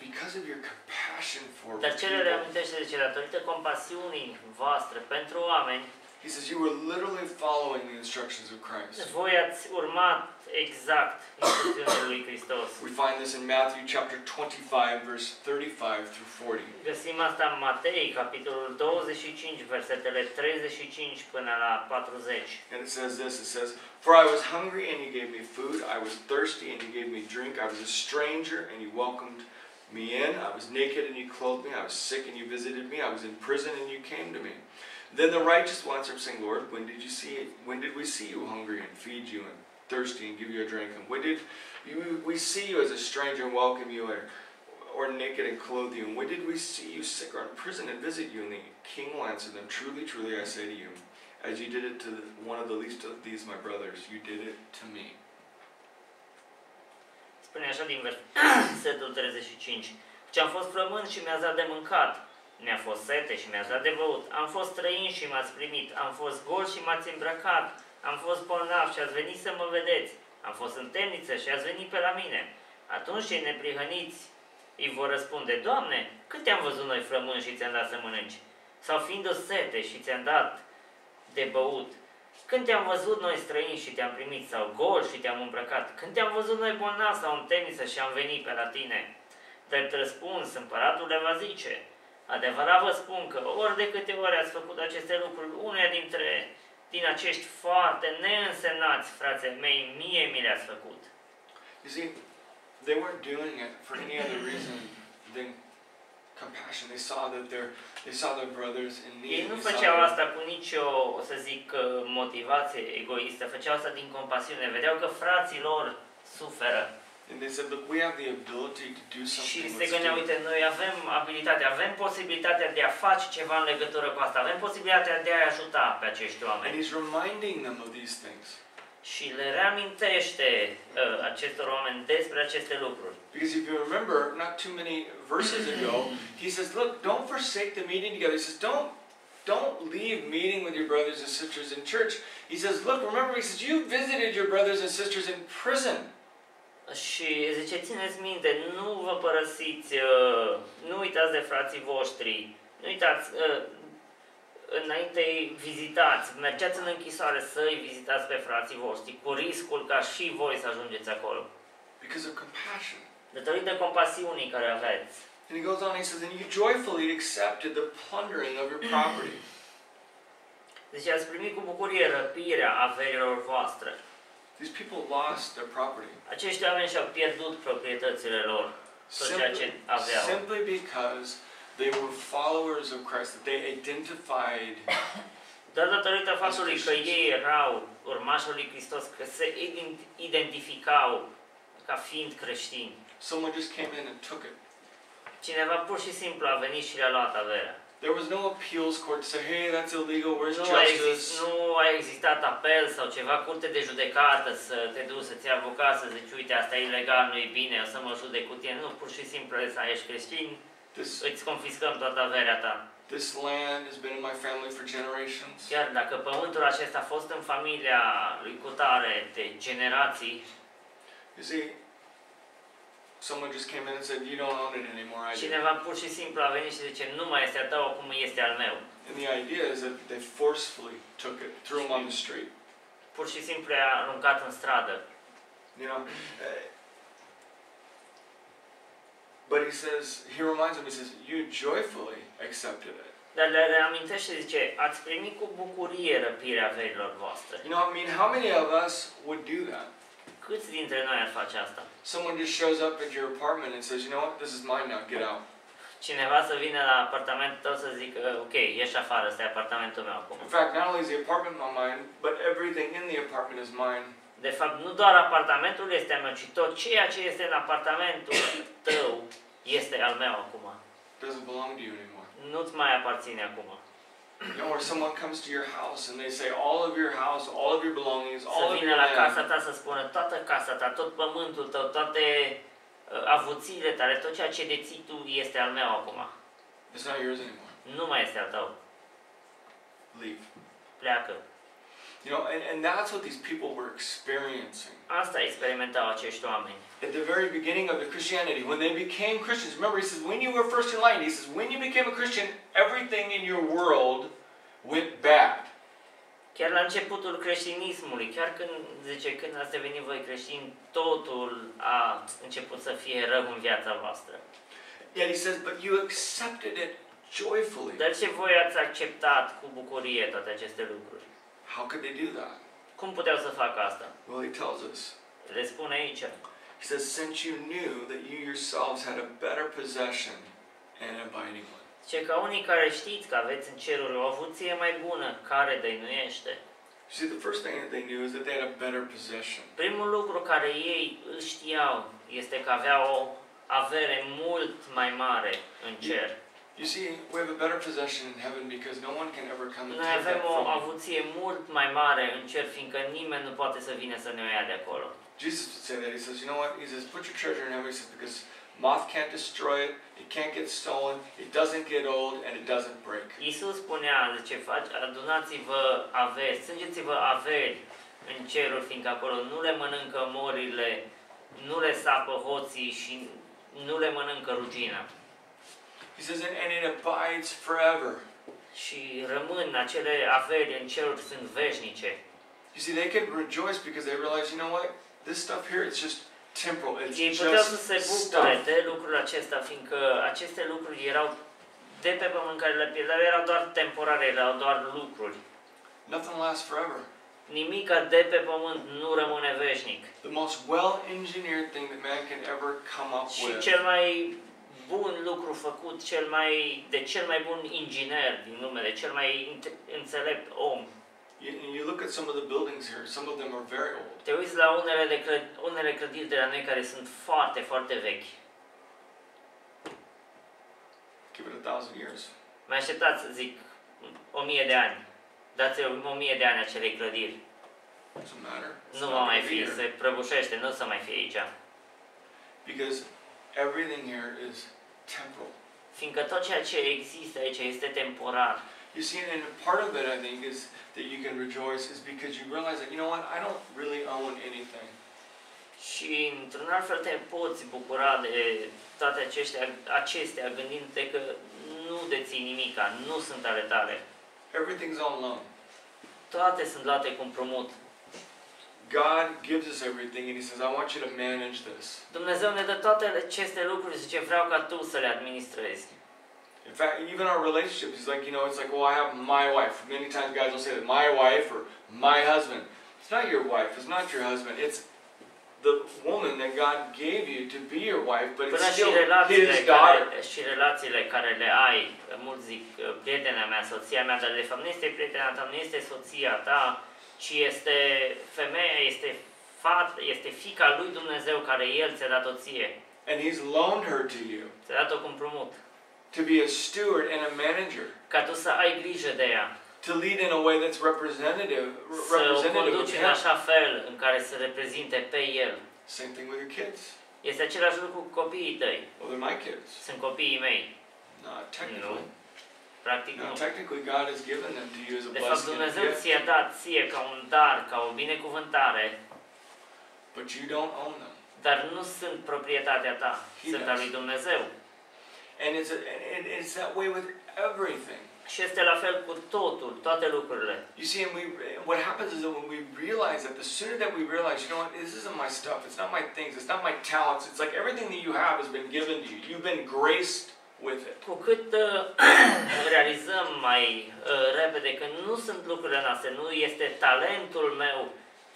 because of your compassion for Dar ce le people, reamintește, zice, datorită compasiunii voastre pentru oameni, he says, you were literally following the instructions of Christ. voi ați urmat exact instrucțiunile lui Hristos. We find this in Matthew chapter 25, verse 35 through 40. Găsim asta în Matei, capitolul 25, versetele 35 până la 40. And it says this, it says, "For I was hungry and you gave me food, I was thirsty and you gave me drink, I was a stranger and you welcomed me in, I was naked and you clothed me, I was sick and you visited me, I was in prison and you came to me." Then the righteous will answer, saying, "Lord, when did we see you hungry and feed you, and thirsty and give you a drink? And when did we see you as a stranger and welcome you or naked and clothe you? And when did we see you sick or in prison and visit you? And the king will answer them, truly, truly, I say to you, as you did it to one of the least of these, my brothers, you did it to me. Spune așa din versetul 35. Ce am fost flămând și mi-ați dat de mâncat, mi-a fost sete și mi-ați dat de băut, am fost străin și m-ați primit, am fost gol și m-ați îmbrăcat, am fost bolnav și ați venit să mă vedeți, am fost în temniță și ați venit pe la mine. Atunci cei neprihăniți îi vor răspunde, Doamne, cât te-am văzut noi flămând și ți-am dat să mănânci? Sau fiind o sete și ți-am dat de băut? Când te-am văzut noi străini și te-am primit, sau gol și te-am îmbrăcat? Când te-am văzut noi bolnav sau în temniță și am venit pe la tine? Drept răspuns, împăratul le va zice, adevărat vă spun că ori de câte ori ați făcut aceste lucruri, uneia din acești foarte neînsemnați, frații mei, mie mi le-ați făcut. You see, they weren't doing it for any other reason than compassion. They saw their brothers in need. Ei nu făceau asta cu nicio, să zic, motivație egoistă, făceau asta din compasiune. Vedeau că frații lor suferă. And they said, look, we have the ability to do something. Și se gândeau, uite, noi avem abilitatea, avem posibilitatea de a face ceva în legătură cu asta, avem posibilitatea de a ajuta pe acești oameni. And he's reminding them of these things. Și le reamintește acestor oameni despre aceste lucruri. Because if you remember, not too many verses ago, he says, look, don't forsake the meeting together. He says, don't leave meeting with your brothers and sisters in church. He says, look, remember, he says, you visited your brothers and sisters in prison. Și zice, țineți minte, nu vă părăsiți, nu uitați de frații voștri, nu uitați, înainte vizitați, mergeați în închisoare să-i vizitați pe frații voștri, cu riscul ca și voi să ajungeți acolo. Because of compassion. Datorită compasiunii care aveți. And he goes on, he says, and you joyfully accepted the plundering of your property. Deci ați primit cu bucurie răpirea averilor voastre. These people lost their property. Acești oameni și-au pierdut proprietățile lor, tot ceea ce aveau. Simply because they were followers of Christ, that they identified. Doar datorită faptului că ei erau urmașii lui Hristos, că se identificau ca fiind creștini. Someone just came in and took it. Cineva pur și simplu a venit și le-a luat averea. There was no appeals court to say, hey, that's illegal, where's justice? Nu a existat apel sau ceva, curte de judecată să te duci să-ți iei avocat, să zici, uite, asta e ilegal, nu e bine, o să mă judec cu tine. Nu, pur și simplu, ești creștin, îți confiscăm toată averea ta. This land has been in my family for generations. Chiar dacă pământul acesta a fost în familia lui cutare de generații, you see, someone just came in and said, you don't own it anymore, I do. Cineva pur și simplu a venit și zice, nu mai este al tău, acum este al meu. And the idea is that they forcefully took it, threw him on the street. Pur și simplu i-a aruncat în stradă. You know, but he says, he reminds them, he says, you joyfully accepted it. Dar le reamintește și zice, ați primit cu bucurie răpirea averilor voastre. You know, I mean, how many of us would do that? Câți dintre noi ar face asta? Someone just shows up at your apartment and says, you know what, this is mine now, get out. Cineva să vină la apartamentul tău să zică, ok, ieși afară, ăsta e apartamentul meu acum. In fact, not only is the apartment mine, but everything in the apartment is mine. De fapt, nu doar apartamentul este al meu, ci tot ceea ce este în apartamentul tău este al meu acum. Doesn't belong to you anymore. Nu-ți mai aparține acum. You know, or someone comes to your house and they say all of your house, all of your belongings, all Să of vină your la casa land. ta să spună toată casa ta, tot pământul tău, toate avuțiile tale, tot ceea ce deții tu este al meu acum. It's not yours anymore. Nu mai este al tău. Leave. Pleacă. You know, and that's what these people were experiencing. Asta experimentau acești oameni. At the very beginning of the Christianity, when they became Christians, remember he says, when you were first enlightened, he says, when you became a Christian, everything in your world went bad. Chiar la începutul creștinismului, chiar când ați devenit voi creștini, totul a început să fie rău în viața voastră. Yet he says, but you accepted it joyfully. Dar ce voi ați acceptat cu bucurie toate aceste lucruri? How could they do that? Cum puteau să facă asta? Well, he tells us. Le spune aici. He says, since you knew that you yourselves had a better possession and an abiding one. Ce ca unii care știți că aveți în ceruri o avuție mai bună, care dăinuiește. See, the first thing that they knew is that they had a better possession. Primul lucru care ei îl știau este că aveau o avere mult mai mare în cer. You see, we have a better possession in heaven because no one can ever come and Noi take avem that o from you. avuție mult mai mare în cer, fiindcă nimeni nu poate să vină să ne o ia de acolo. Jesus would say that. He says, you know what? He says, put your treasure in heaven. He says, because moth can't destroy it, it can't get stolen, it doesn't get old, and it doesn't break. Iisus spunea, zice, adunați-vă averi, strângeți-vă averi în ceruri, fiindcă acolo nu le mănâncă morile, nu le sapă hoții și nu le mănâncă rugina. He says, and it abides forever. Și rămân acele averi în ceruri, sunt veșnice. You see, they can rejoice because they realize, you know what? This stuff here, it's just temporal. It's Ei puteau să just se bucure stuff. de lucrul acesta, fiindcă aceste lucruri erau de pe pământ care le pierdeau, erau doar temporare, erau doar lucruri. Nothing lasts forever. Nimica de pe pământ nu rămâne veșnic. The most well-engineered thing that man can ever come up Și with. cel mai bun lucru făcut, cel mai bun inginer din lume, de cel mai înțelept om. You look at some of the buildings here, some of them are very old. Te uiți la unele clădiri de la noi care sunt foarte, foarte vechi. Give it 1,000 years. Mai așteptați, zic, 1000 de ani. Dați-i 1000 de ani acelei clădiri. Doesn't matter. It's Nu not va mai gonna be fi, here. se prăbușește, nu o să mai fie aici. Because everything here is temporal. Fiindcă tot ceea ce există aici este temporar. You see, and part of it, I think, is that you can rejoice is because you realize that, you know what, I don't really own anything. Și într-un alt fel te poți bucura de toate acestea gândindu-te că nu deții nimica, nu sunt ale tale. Everything's on loan. Toate sunt luate cu împrumut. God gives us everything and He says, I want you to manage this. Dumnezeu ne dă toate aceste lucruri și zice, vreau ca tu să le administrezi. In fact, even our relationships, it's like, you know, it's like, well, I have my wife. Many times guys will say that, my wife or my husband. It's not your wife, it's not your husband. It's the woman that God gave you to be your wife, but it's still His daughter. Și relațiile care le ai, mulți zic, prietena mea, soția mea, dar de fapt nu este prietena ta, nu este soția ta, ci este femeia, este fiica lui Dumnezeu care El ți-a dat-o ție. And He's loaned her to you. Ți-a dat-o cu împrumut. To be a steward and a manager. Ca tu să ai grijă de ea. To lead in a way that's representative Să o conduci of în Him. așa fel în care să reprezinte pe El. Same thing with your kids. Este același lucru cu copiii tăi. Well, they're my kids. Sunt copiii mei. Not technically. Practic No, nu. technically God has given them to you as a De fapt, blessing and a Dumnezeu gift, ți-a dat ție ca un dar, ca o binecuvântare, but you don't own them. dar nu sunt proprietatea ta, sunt a lui Dumnezeu. And it's that way with everything. Și este la fel cu totul, toate lucrurile. You see, and what happens is that when we realize that, the sooner that we realize, you know what, this isn't my stuff, it's not my things, it's not my talents, it's like everything that you have has been given to you. You've been graced with it. Cu cât realizăm mai repede că nu sunt lucrurile noastre, nu este talentul meu,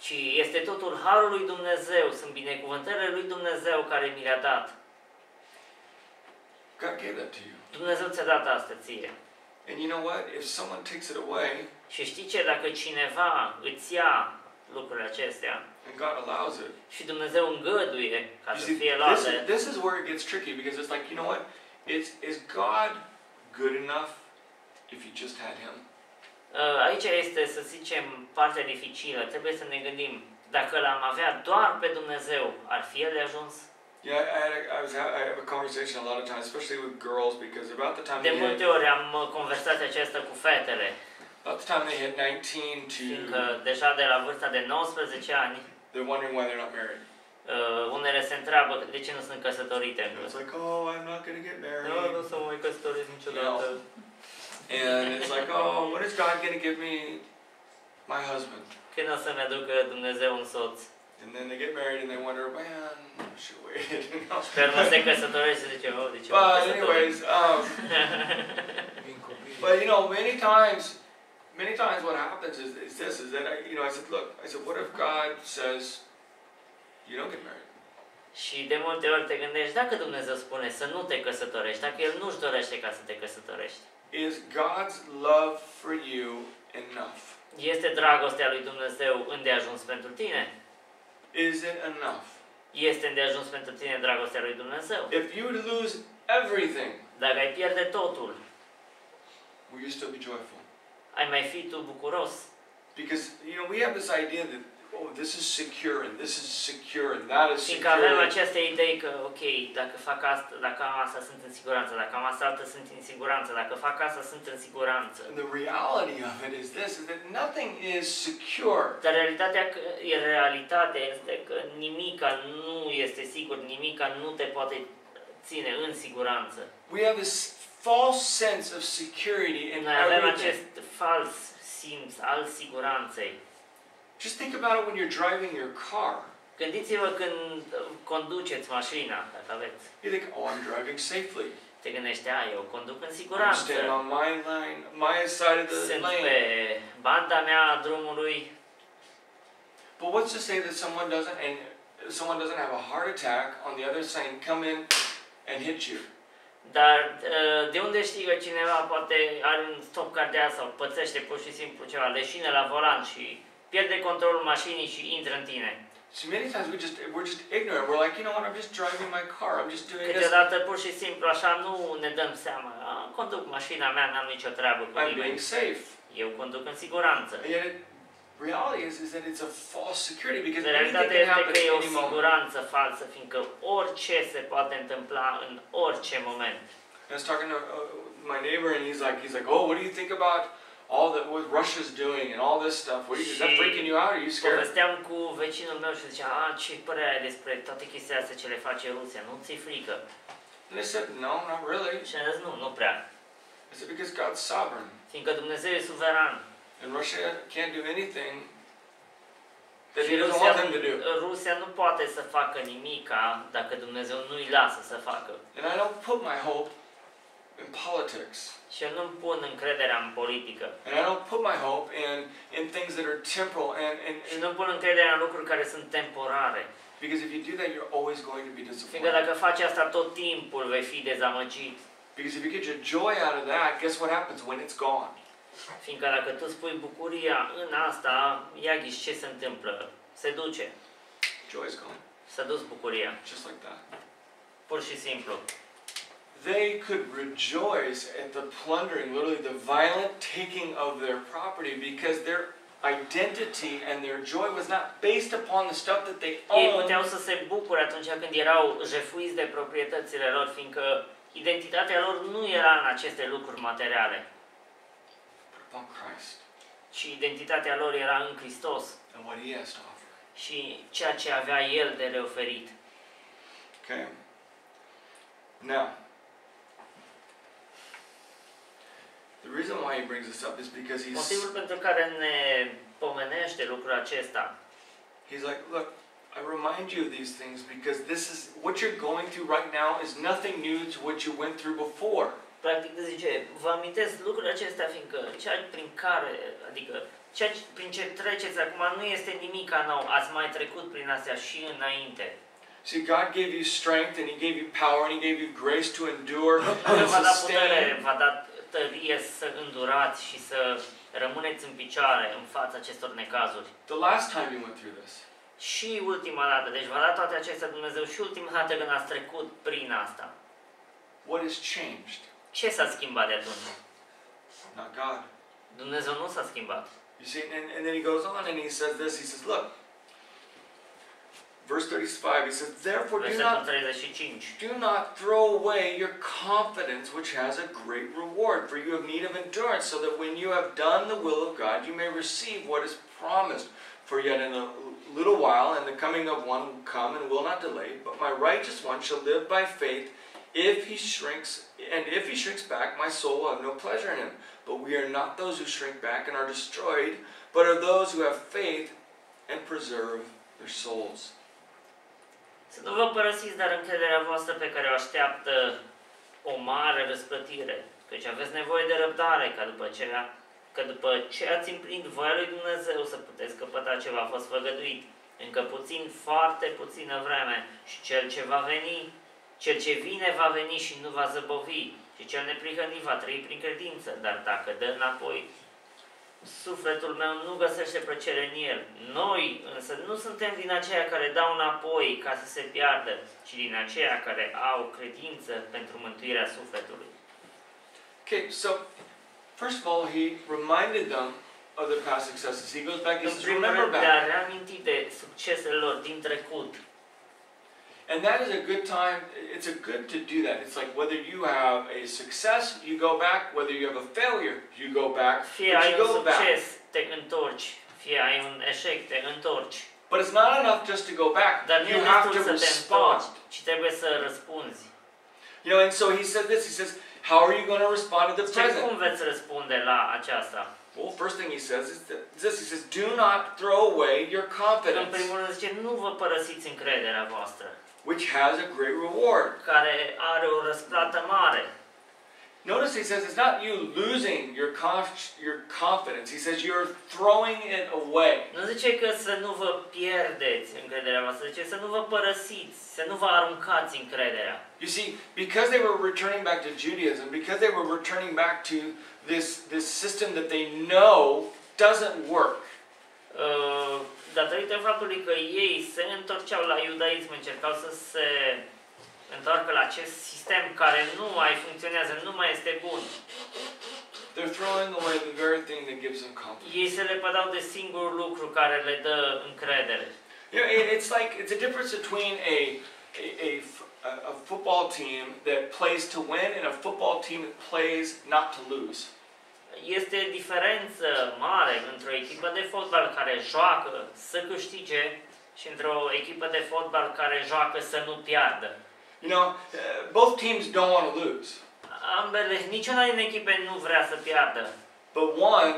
ci este totul harul lui Dumnezeu, sunt binecuvântările lui Dumnezeu care mi le-a dat. God gave that to you. Dumnezeu ți-a dat asta ție. And you know what? If someone takes it away, Și știi ce? Dacă cineva îți ia lucrurile acestea and God allows it, și Dumnezeu îngăduie ca you să see, fie luate, this is where it gets tricky, because it's like, you know what? Is God good enough if you just had Him? Aici este, să zicem, partea dificilă. Trebuie să ne gândim, dacă l-am avea doar pe Dumnezeu, ar fi El de ajuns? Yeah, I have a conversation a lot of times, especially with girls, because about the time De multe ori am conversația aceasta cu fetele, about the time they hit 19 fiindcă to, deja de la vârsta de 19 ani, they're wondering why they're not married. unele se întreabă de ce nu sunt căsătorite. It's like, oh, I'm not going to get married. Nu să mă mai căsătoresc niciodată. And it's like, oh, when is God going to give me my husband? Când o să-mi aducă Dumnezeu un soț? And then they get married and they wonder, man, I should have waited. Pe urmă se căsătorește și zice, oh, de ce But anyways, but you know, many times what happens is this, is that I said, look, I said, what if God says you don't get married? Și de multe ori te gândești, dacă Dumnezeu spune să nu te căsătorești, dacă El nu-și dorește ca să te căsătorești, Is God's love for you enough? este dragostea lui Dumnezeu îndeajuns pentru tine? Is it enough? Este îndeajuns pentru tine dragostea lui Dumnezeu. If you would lose everything, Dacă ai pierde totul, will you still be joyful? ai mai fi tu bucuros? Because, we have this idea that, this is secure, and this is secure, and that is Fiindcă avem secure. această idee că, ok, dacă fac asta, dacă am asta, sunt în siguranță, dacă am asta altă, sunt în siguranță, dacă fac asta, sunt în siguranță. And the reality of it is this, is that nothing is secure. Dar realitatea este că nimica nu este sigur, nimica nu te poate ține în siguranță. We have this false sense of security in Noi avem everything. acest fals simț al siguranței. Just think about it when you're driving your car. Gândiți-vă când conduceți mașina, dacă aveți. You think, I'm driving safely. Te gândești, eu conduc în I'm siguranță. standing on my line, my side of the Sunt lane. pe banda mea a drumului. But what's to say that someone doesn't have a heart attack on the other side and come in and hit you? Dar de unde știi că cineva poate are un stop cardiac sau pățește pur și simplu ceva, leșine la volan și pierde controlul mașinii și intră în tine? So many times we're just ignorant. We're like, I'm just driving my car. I'm just doing this. Câteodată pur și simplu așa nu ne dăm seama. Conduc mașina mea, n-am nicio treabă cu I'm being nimeni. safe. Eu conduc în siguranță. And yet, reality is that it's a false security because anything Realitatea can este happen că at e o any moment. siguranță falsă, fiindcă orice se poate întâmpla în orice moment. I was talking to my neighbor, and he's like, oh, what do you think about all that what Russia's doing and all this stuff? Is that freaking you out? Are you scared? Povesteam cu vecinul meu și zicea, ce părere ai despre toate chestiile astea ce le face Rusia? Nu ți-e frică? And I said, no, not really. Și am zis, nu prea. I said, because God's sovereign, Fiindcă Dumnezeu e suveran. and Russia can't do anything that Și He doesn't want them to do. Rusia nu poate să facă nimica dacă Dumnezeu nu îi lasă să facă. And I don't put my hope in politics. Și eu nu-mi pun încrederea în politică. And I don't put my hope in things that are temporal Și nu pun încrederea în lucruri care sunt temporare. because if you do that, you're always going to be Fiindcă disappointed. dacă faci asta tot timpul, vei fi dezamăgit. Because if you get your joy out of that, guess what happens when it's gone? Fiindcă dacă tu spui bucuria în asta, ia ghiși ce se întâmplă. Se duce. Joy's gone. S-a dus bucuria. Just like that. Pur și simplu. They could rejoice at the plundering, literally the violent taking of their property, because their identity and their joy was not based upon the stuff that they Ei owned, puteau să se bucure atunci când erau jefuiți de proprietățile lor, fiindcă identitatea lor nu era în aceste lucruri materiale, but upon Christ ci identitatea lor era în Hristos and what He has to offer. și ceea ce avea El de le oferit. Okay? Now, the reason why He brings this up is because Motivul pentru care ne pomenește lucrul acesta, He's like, look, I remind you of these things because this is what you're going through right now is nothing new to what you went through before. practic zice, vă amintesc lucrurile acestea, fiindcă ceea prin ce treceți acum nu este nimic nou, ați mai trecut prin astea și înainte. See, God gave you strength and He gave you power and He gave you grace to endure and V-a dat putere, sustain. v-a dat tărie să îndurați și să rămâneți în picioare în fața acestor necazuri. The last time you went through this, Și ultima dată, deci v-a dat toate acestea Dumnezeu și ultima dată când ați trecut prin asta. what has changed? Ce s-a schimbat de atunci? Not God. Dumnezeu nu s-a schimbat. You see, and then He goes on and He says this, He says, look, verse 35, He says, therefore Versetul 35. do not throw away your confidence, which has a great reward, for you have need of endurance, so that when you have done the will of God, you may receive what is promised. For yet in a little while, and the coming of one will come and will not delay, but my righteous one shall live by faith. If he shrinks back, my soul will have no pleasure in him. But we are not those who shrink back and are destroyed, but are those who have faith and preserve their souls. Să nu vă părăsiți, dar încrederea voastră pe care o așteaptă o mare răsplătire, căci aveți nevoie de răbdare, că după ce ați împlinit voia lui Dumnezeu să puteți căpăta ce v-a fost făgăduit, încă puțin, foarte puțină vreme, și cel ce vine va veni și nu va zăbovi, și cel neprihănit va trăi prin credință, dar dacă dă înapoi, Sufletul meu nu găsește plăcere în el. Noi însă nu suntem din aceia care dau înapoi ca să se piardă, ci din aceia care au credință pentru mântuirea sufletului. Okay, so first of all, he reminded them of their past successes. He goes back and În says, primul remember rând, le-a back. reamintit de succesele lor din trecut. And that is a good time, it's a good to do that. It's like whether you have a success, you go back, whether you have a failure, you go back, Fie but ai you un go back. succes, te întorci. Fie ai un eșec, te întorci. But it's not enough just to go back. Dar nu You e have destul to să te respond. întorci, ci trebuie să răspunzi. You know, and so he said this, he says, how are you going to respond to the Ce, present? cum veți răspunde la aceasta? Well, first thing he says is this, he says, do not throw away your În confidence, primul rând zice, nu vă părăsiți încrederea voastră, which has a great reward. care are o răsplată mare. Notice he says it's not you losing your confidence. He says you're throwing it away. Nu zice că să nu vă pierdeți încrederea voastră, zice să nu vă părăsiți, să nu vă aruncați încrederea. You see, because they were returning back to Judaism, because they were returning back to this system that they know doesn't work, Datorită faptului că ei se întorceau la iudaism, încercau să se întoarcă la acest sistem care nu mai funcționează, nu mai este bun. they're throwing away the very thing that gives them confidence. Ei se lepădau de singurul lucru care le dă încredere. You know, it's a difference between a football team that plays to win and a football team that plays not to lose. Este diferență mare între o echipă de fotbal care joacă să câștige și între o echipă de fotbal care joacă să nu piardă. You know, both teams don't want to lose, Ambele, niciuna din echipe nu vrea să piardă, but one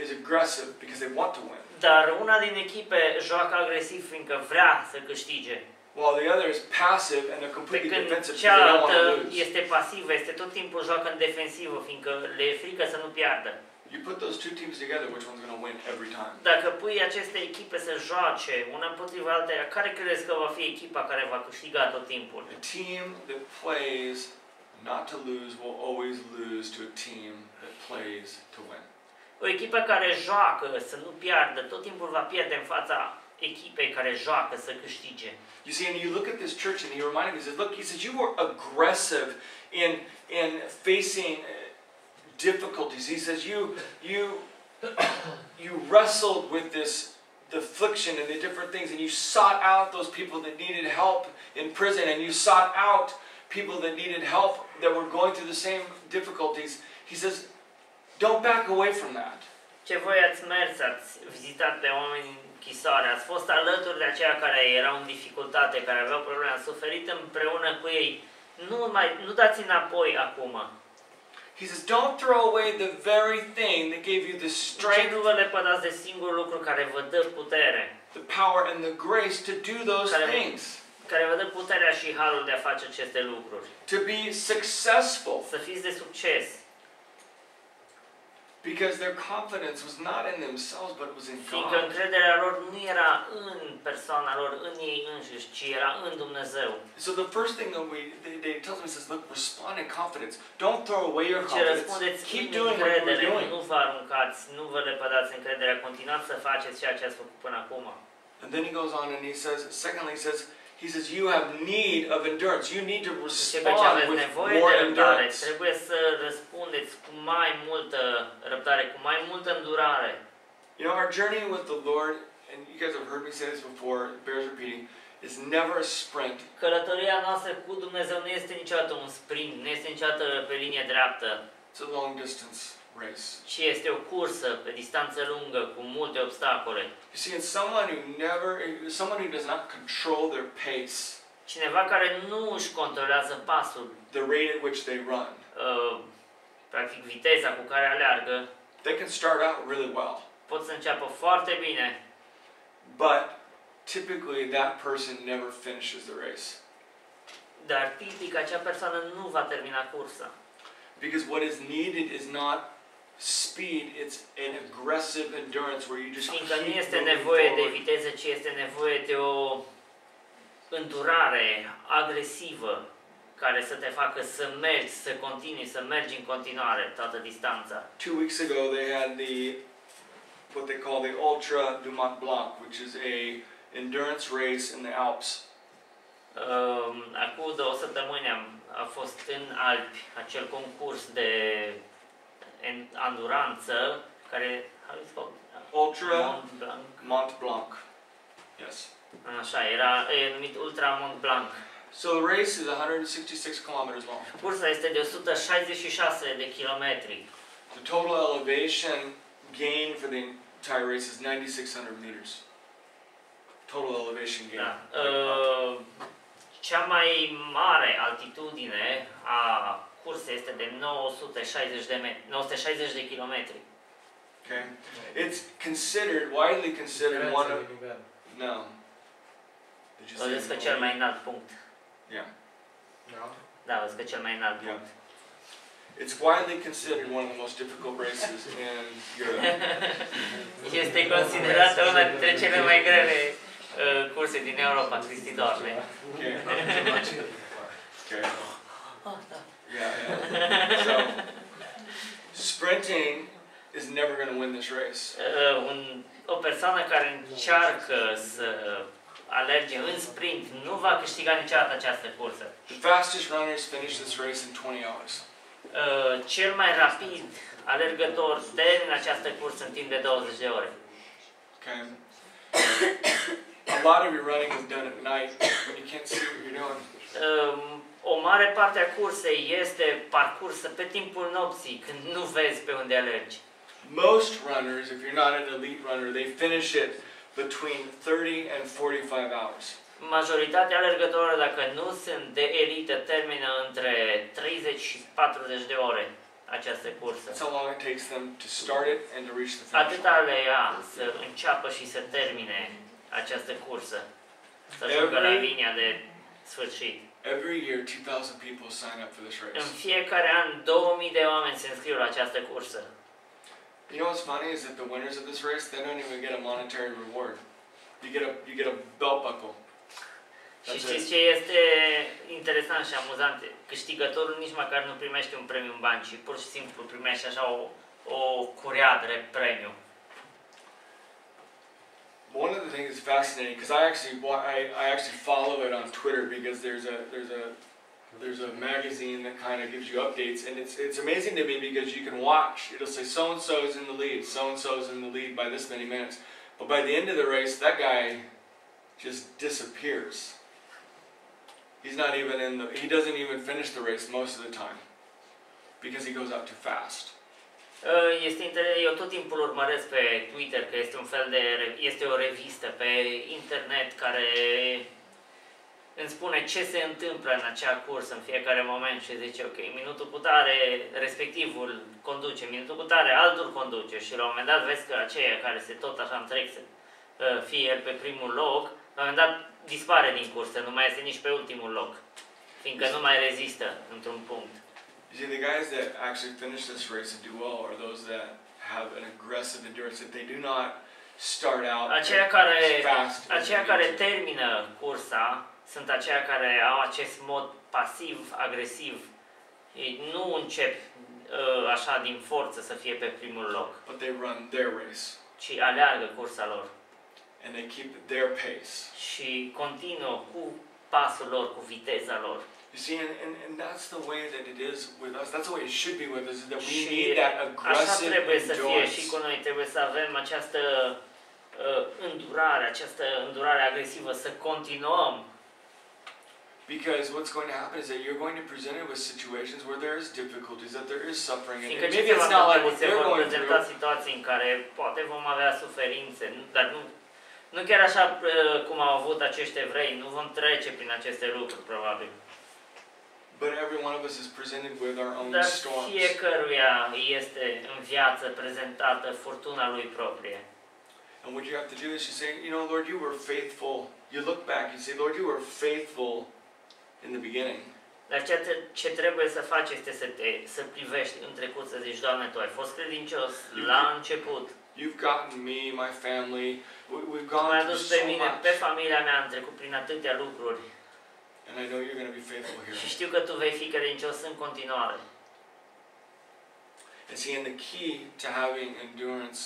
is aggressive because they want to win, dar una din echipe joacă agresiv fiindcă vrea să câștige, while the other is passive and they're pe completely când defensive because they don't want cealaltă to lose. este pasivă, este tot timpul joacă în defensivă fiindcă le e frică să nu piardă. You put those two teams together, which one's going to win every time? Dacă pui aceste echipe să joace una împotriva alteia, care credeți că va fi echipa care va câștiga tot timpul? A team that plays not to lose will always lose to a team that plays to win. O echipă care joacă să nu piardă, tot timpul va pierde în fața echipei care joacă să câștige. You see, and you look at this church, and he reminded me, he says, look, he says, you were aggressive in facing difficulties. He says, you wrestled with this affliction and the different things, and you sought out those people that needed help in prison, and you sought out people that needed help that were going through the same difficulties. He says, don't back away from that. Ce voi ați mers, ați vizitat pe oameni în închisoare, ați fost alături de aceia care erau în dificultate, care aveau probleme, ați suferit împreună cu ei. Nu dați înapoi acum. He says, don't throw away the very thing that gave you the Ce strength, nu vă lepădați de singurul lucru care vă dă putere, the power, and the grace to do those things, care vă dă puterea și harul de a face aceste lucruri. to be successful, Să fiți de succes. because their confidence was not in themselves, but was in Fiindcă God. încrederea lor nu era în persoana lor, în ei înșiși, ci era în Dumnezeu. So the first thing that they tells me, says, look, respond in confidence. Don't throw away your Ce confidence. răspundeți Keep în doing what you're încredere, doing. nu vă aruncați, nu vă lepădați încrederea, continuați să faceți ceea ce ați făcut până acum. And then he goes on and he says, secondly, he says, you have need of endurance. You need to Zice că ce respond aveți with nevoie more de răbdare, endurance. trebuie să răspundeți cu mai multă răbdare, cu mai multă îndurare. You know, our journey with the Lord, and you guys have heard me say this before, it bears repeating, is never a sprint. Călătoria noastră cu Dumnezeu nu este niciodată un sprint, nu este niciodată pe linie dreaptă, It's a long distance race. ci este o cursă pe distanță lungă, cu multe obstacole. You see, it's someone who does not control their pace, Cineva care nu își controlează pasul, the rate at which they run. practic viteza cu care aleargă, They can start out really well, pot să înceapă foarte bine, but typically that person never finishes the race. dar tipic acea persoană nu va termina cursa. Because what is needed is not speed, it's an aggressive endurance where you just Fiindcă nu keep este moving nevoie de forward. viteză, ci este nevoie de o îndurare agresivă. care să te facă să mergi, să continui, să mergi în continuare toată distanța. 2 weeks ago they had what they call the Ultra du Mont Blanc, which is a endurance race in the Alps. Acum 2 săptămâni a fost în Alpi acel concurs de anduranță care, how is it called? Ultra Mont Blanc. Mont Blanc. Yes. Așa, e numit Ultra Mont Blanc. So the race is 166 kilometers long. Cursa este de 166 de kilometri. The total elevation gain for the entire race is 9,600 meters. Total elevation gain. Da. Cea mai mare altitudine a cursei este de 960 de kilometri. Okay. It's widely considered one of... No. Did you Văzut că say cel mai înalt punct. Yeah. No? Da, văzut că cel mai înalt Yeah. punct. It's widely considered one of the most difficult races in Europe. Este considerată una dintre cele mai grele curse din Europa, Cristi doamne. Okay. Okay. Yeah. So, sprinting is never going to win this race. O persoană care încearcă să alerge în sprint nu va câștiga niciodată această cursă. The fastest runners finish this race in 20 hours. Cel mai rapid alergător termină această cursă în timp de 20 de ore. Okay. A lot of your running is done at night when you can't see what you're doing. O mare parte a cursei este parcursă pe timpul nopții, când nu vezi pe unde alergi. Most runners, if you're not an elite runner, they finish it between 30 and 45 hours. Majoritatea alergătorilor, dacă nu sunt de elită, termină între 30 și 40 de ore această cursă. That's how long it takes them to start it and to reach the finish Atâta le ia să înceapă și să termine această cursă, să ajungă la linia de sfârșit. Every year, 2,000 people sign up for this race. În fiecare an, 2000 de oameni se înscriu la această cursă. You know what's funny is that the winners of this race, they don't even get a monetary reward. You get a belt buckle. Și știți ce este interesant și amuzant? Câștigătorul nici măcar nu primește un premiu în bani, ci pur și simplu primește așa o curea de premiu. One of the things that's fascinating, because I actually follow it on Twitter because there's a magazine that kind of gives you updates, and it's amazing to me because you can watch. It'll say so and so is in the lead, so and so is in the lead by this many minutes, but by the end of the race, that guy just disappears. He's not even he doesn't even finish the race most of the time because he goes out too fast. Eu tot timpul urmăresc pe Twitter că este o revistă pe internet care îmi spune ce se întâmplă în acea cursă în fiecare moment și zice ok, minutul cu tare respectivul conduce, minutul cu tare altul conduce și la un moment dat vezi că aceia care se tot așa întrec să fie el pe primul loc, la un moment dat dispare din cursă, nu mai este nici pe ultimul loc, fiindcă nu mai rezistă într-un punct. You see, the guys that actually finish this race and do well are those that have an aggressive endurance, that they do not start out fast. Aceia care termină cursa sunt aceia care au acest mod pasiv-agresiv. Ei nu încep așa din forță să fie pe primul loc, But they run their race. ci aleargă cursa lor. And they keep their pace. Și continuă cu pasul lor, cu viteza lor. You see, and that's the way that it is with us. That's the way it should be with us, is that we need that aggressive așa trebuie să fie endurance. și cu noi. Trebuie să avem această îndurare agresivă, să continuăm. Because what's going to happen is that you're going to be presented with situations where there is difficulties, that there is suffering, and Fiindcă maybe it's not like what se they're vor going prezenta through. situații în care poate vom avea suferințe, dar nu chiar așa cum au avut acești evrei, nu vom trece prin aceste lucruri, probabil. But every one of us is presented with our own Dar storms. fiecăruia este în viață prezentată furtuna lui proprie. And what you have to do is you say, you know, Lord, you were faithful. You look back, you say, Lord, you were faithful in the beginning. Dar ce trebuie să faci este să privești în trecut, să zici, Doamne, Tu ai fost credincios la început. You've gotten me, my family, we've gone M-ai through adus pe so mine, much. pe familia mea, am trecut prin atâtea lucruri. And I know you're going to be faithful here. Și știu că tu vei fi credincios în continuare. And see, and the key to having endurance,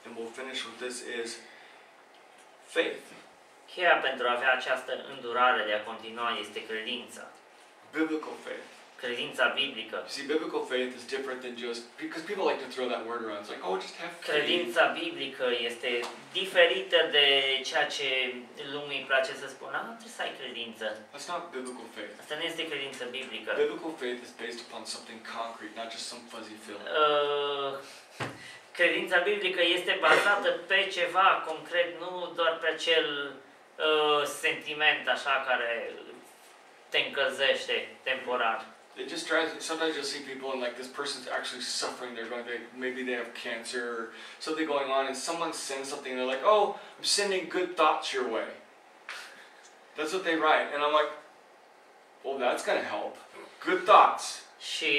and we'll finish with this, is faith. Cheia pentru a avea această îndurare de a continua este credința. Biblical faith. Credința biblică. You see, biblical faith is different than just, because people like to throw that word around. It's like, oh, just have faith. Credința biblică este diferită de ceea ce lumii îi place să spună. Trebuie să ai credință. That's not biblical faith. Asta nu este credință biblică. Biblical faith is based upon something concrete, not just some fuzzy feeling. Credința biblică este bazată pe ceva concret, nu doar pe acel sentiment așa care te încălzește temporar. It just drives. Sometimes you'll see people and like this person's actually suffering. Maybe they have cancer or something going on, and someone sends something. And they're like, "Oh, I'm sending good thoughts your way." That's what they write, and I'm like, "Well, that's gonna help. Good thoughts." Și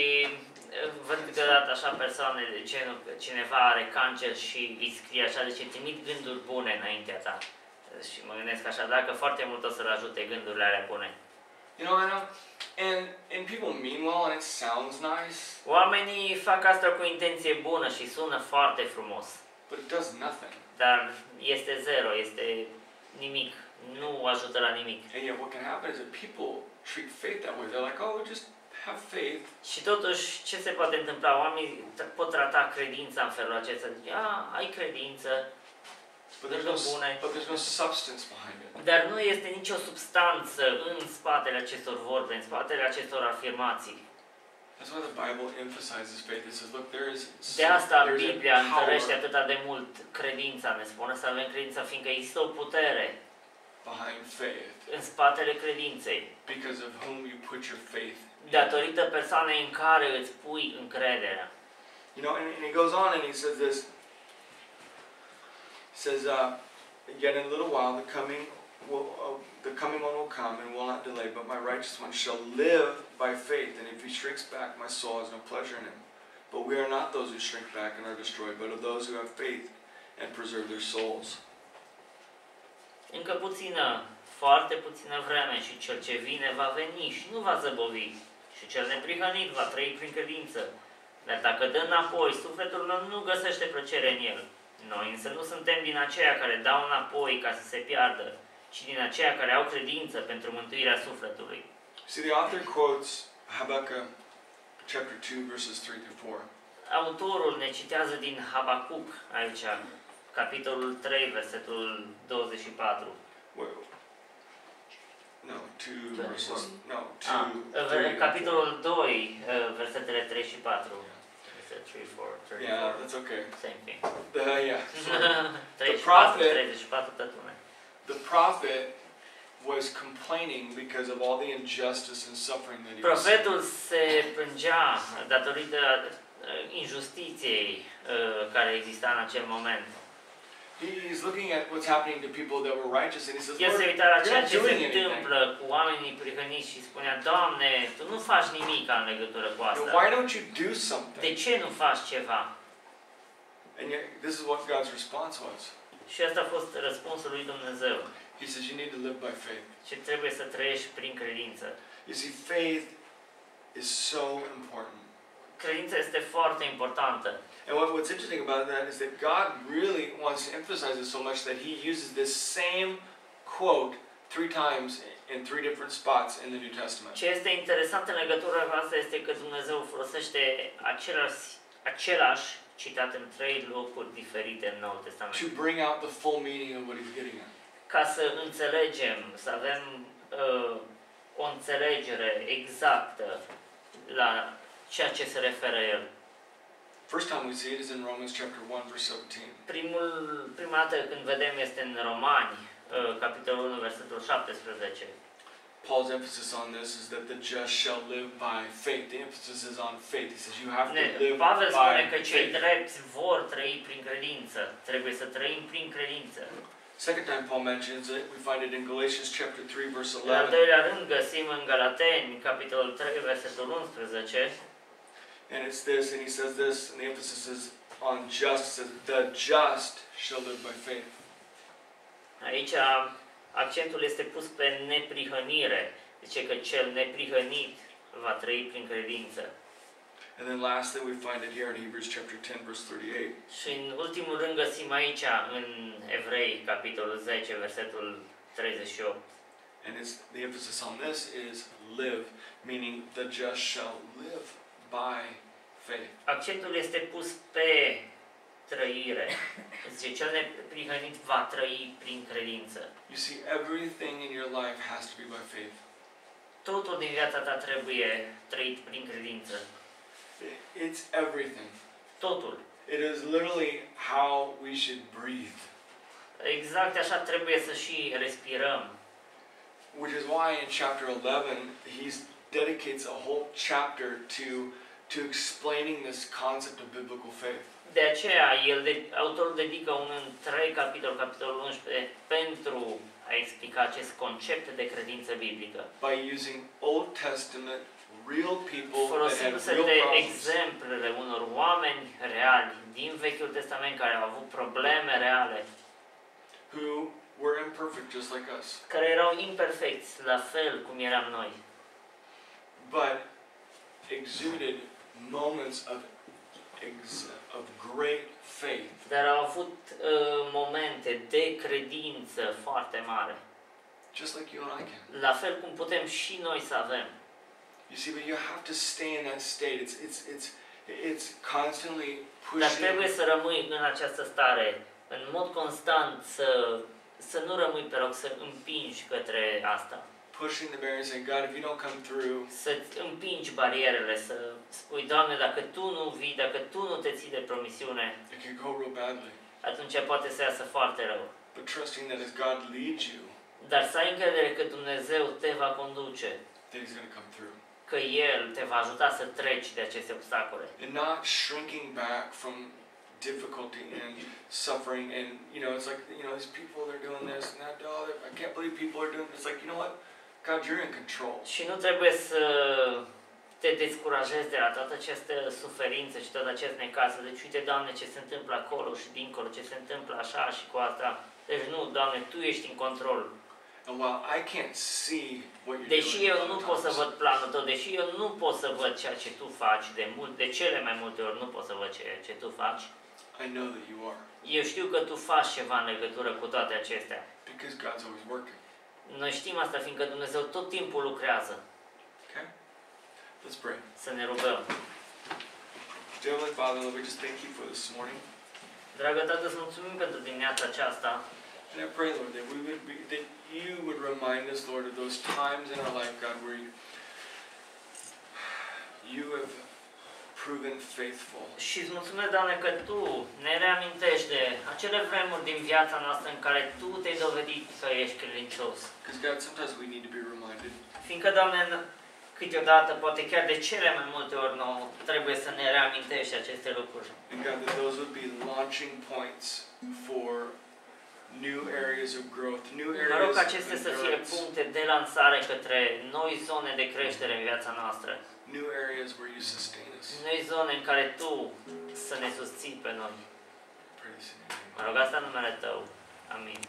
văd câteodată așa persoane, cineva are cancer și îi scrie așa, deci trimit gânduri bune înaintea ta. Și mă gândesc așa, dacă foarte mult o să-l ajute gândurile alea bune. You know, and people mean well and it sounds nice. Oamenii fac asta cu intenție bună și sună foarte frumos. But it does nothing. Dar este zero, este nimic, nu ajută la nimic. And yet what can happen is that people treat faith that way. They're like, oh, just have faith. Și totuși, ce se poate întâmpla? Oamenii pot trata credința în felul acesta. Ai credință, But there's no substance behind it. dar nu este nicio substanță în spatele acestor vorbe, în spatele acestor afirmații. That's why the Bible emphasizes faith. It says, look, de asta Biblia întărește atât de mult credința, ne spune să avem credința, fiindcă există o putere behind faith. În spatele credinței. Because of whom you put your faith. Datorită persoanei în care îți pui încrederea. You know, and he goes on and he says this. He says, yet in a little while the coming one will come and will not delay, but my righteous one shall live by faith, and if he shrinks back, my soul has no pleasure in him. But we are not those who shrink back and are destroyed, but of those who have faith and preserve their souls. Încă foarte puțină vreme și cel ce vine va veni și nu va zăbovi, și cel neprihănit va trăi prin credință. Dar dacă dă înapoi, sufletul meu nu găsește plăcere în el. Noi însă nu suntem din aceia care dau înapoi ca să se piardă, ci din aceia care au credință pentru mântuirea sufletului. See, the author quotes Habakkuk chapter 2 verses 3 to 4. Autorul ne citează din Habacuc aici, capitolul 3, versetul 24. No, 2 verses. No, 2. Capitolul 2, versetele 3 și 4. 3, 4, 34. Yeah, that's okay. Same thing. Yeah. The prophet was complaining because of all the injustice and suffering that he was seeing. Profetul se plângea datorită injustiției care exista în acel moment. He's looking at what's happening to people that were righteous and he says, El se uita la ceea ce se întâmplă cu oamenii prihăniți și spunea, Doamne, Tu nu faci nimic în legătură cu asta. Why don't you do something? De ce nu faci ceva? And yet, this is what God's response was. Și asta a fost răspunsul lui Dumnezeu. He says you need to live by faith. Și trebuie să trăiești prin credință. You see, faith is so important. Credința este foarte importantă. And what's interesting about that is that God really wants to emphasize it so much that He uses this same quote 3 times in 3 different spots in the New Testament. Ce este interesant în legătură cu asta este că Dumnezeu folosește același citat în 3 locuri diferite în Noul Testament. To bring out the full meaning of what He's getting at. Ca să înțelegem, să avem o înțelegere exactă la ceea ce se referă el. First time we see it is in Romans chapter 1 verse 17. Prima dată când vedem este în Romani, capitolul 1, versetul 17. Paul's emphasis on this is that the just shall live by faith. The emphasis is on faith. He says you have to live Pavel spune că by cei faith. drepți vor trăi prin credință. Trebuie să trăim prin credință. Second time Paul mentions it, we find it in Galatians chapter 3 verse În al 11. doilea rând găsim în Galateni, capitolul 3, versetul 11. And it's this, and he says this, and the emphasis is on just. It says, the just shall live by faith. Aici accentul este pus pe neprihănire. Zice că cel neprihănit va trăi prin credință. And then lastly, we find it here in Hebrews chapter 10, verse 38. Și în ultimul rând găsim aici, în Evrei, capitolul 10, versetul 38. And the emphasis on this is live, meaning the just shall live by faith. Accentul este pus pe trăire. Zice, cel neprihănit va trăi prin credință. You see, everything in your life has to be by faith. Totul din viața ta trebuie trăit prin credință. It's everything. Totul. It is literally how we should breathe. Exact așa trebuie să și respirăm. Which is why in chapter 11, he dedicates a whole chapter to explaining this concept of biblical faith. De aceea, autorul dedică un întreg capitol, capitolul 11, pentru a explica acest concept de credință biblică. By using Old Testament real people that had Folosindu-se real de problems. exemplele unor oameni reali din Vechiul Testament care au avut probleme reale, Who were imperfect just like us. care erau imperfecți, la fel cum eram noi, But exuded moments of great faith. dar au avut momente de credință foarte mare. Just like you and I can. La fel cum putem și noi să avem. You see, but you have to stay in that state. It's constantly Dar pushing. trebuie să rămâi în această stare, în mod constant, să nu rămâi pe loc, să împingi către asta. Pushing the barrier and saying, God, if you don't come through, Să-ți împingi barierele, să spui, Doamne, dacă Tu nu vii, dacă Tu nu te ții de promisiune, it can go real badly. atunci poate să iasă foarte rău. But trusting that as God leads you, Dar să ai încredere că Dumnezeu te va conduce, that He's going to come through. că El te va ajuta să treci de aceste obstacole. And not shrinking back from difficulty and suffering. And, it's like, these people, they're doing this and that. Oh, I can't believe people are doing this. It's like, you know what? God, you're in control. Și nu trebuie să te descurajezi de la toată această suferință și tot acest necaz. Deci, uite, Doamne, ce se întâmplă acolo și dincolo, ce se întâmplă așa și cu asta. Deci, nu, Doamne, Tu ești în control. And while I can't see what you're Deși doing, eu nu pot să văd planul Tău, deși eu nu pot să văd ceea ce Tu faci, de cele mai multe ori nu pot să văd ceea ce Tu faci, I know that you are. eu știu că Tu faci ceva în legătură cu toate acestea. Because God's always working. Noi știm asta fiindcă Dumnezeu tot timpul lucrează. Okay? Let's pray. Să ne rugăm. Dear Heavenly Father, Lord, we just thank you for this morning. Dragă Tată, îți mulțumim pentru dimineața aceasta. And I pray, Lord, that you would remind us, Lord, of those times in our life, God, where you have proven faithful. Și îți mulțumesc, Doamne, că Tu ne reamintești de acele vremuri din viața noastră în care Tu te-ai dovedit că ești credincios. Because, God, sometimes we need to be reminded. Fiindcă, Doamne, câteodată, poate chiar de cele mai multe ori nouă, trebuie să ne reamintești aceste lucruri. And, God, that those would be launching points for new areas of growth, new Mă rog areas ca of acestea să fie endurance, puncte de lansare către noi zone de creștere în viața noastră. new areas where you sustain us. Noi zone în care Tu să ne susții pe noi. Pray this in your name. Mă rog asta în numele Tău. Amin.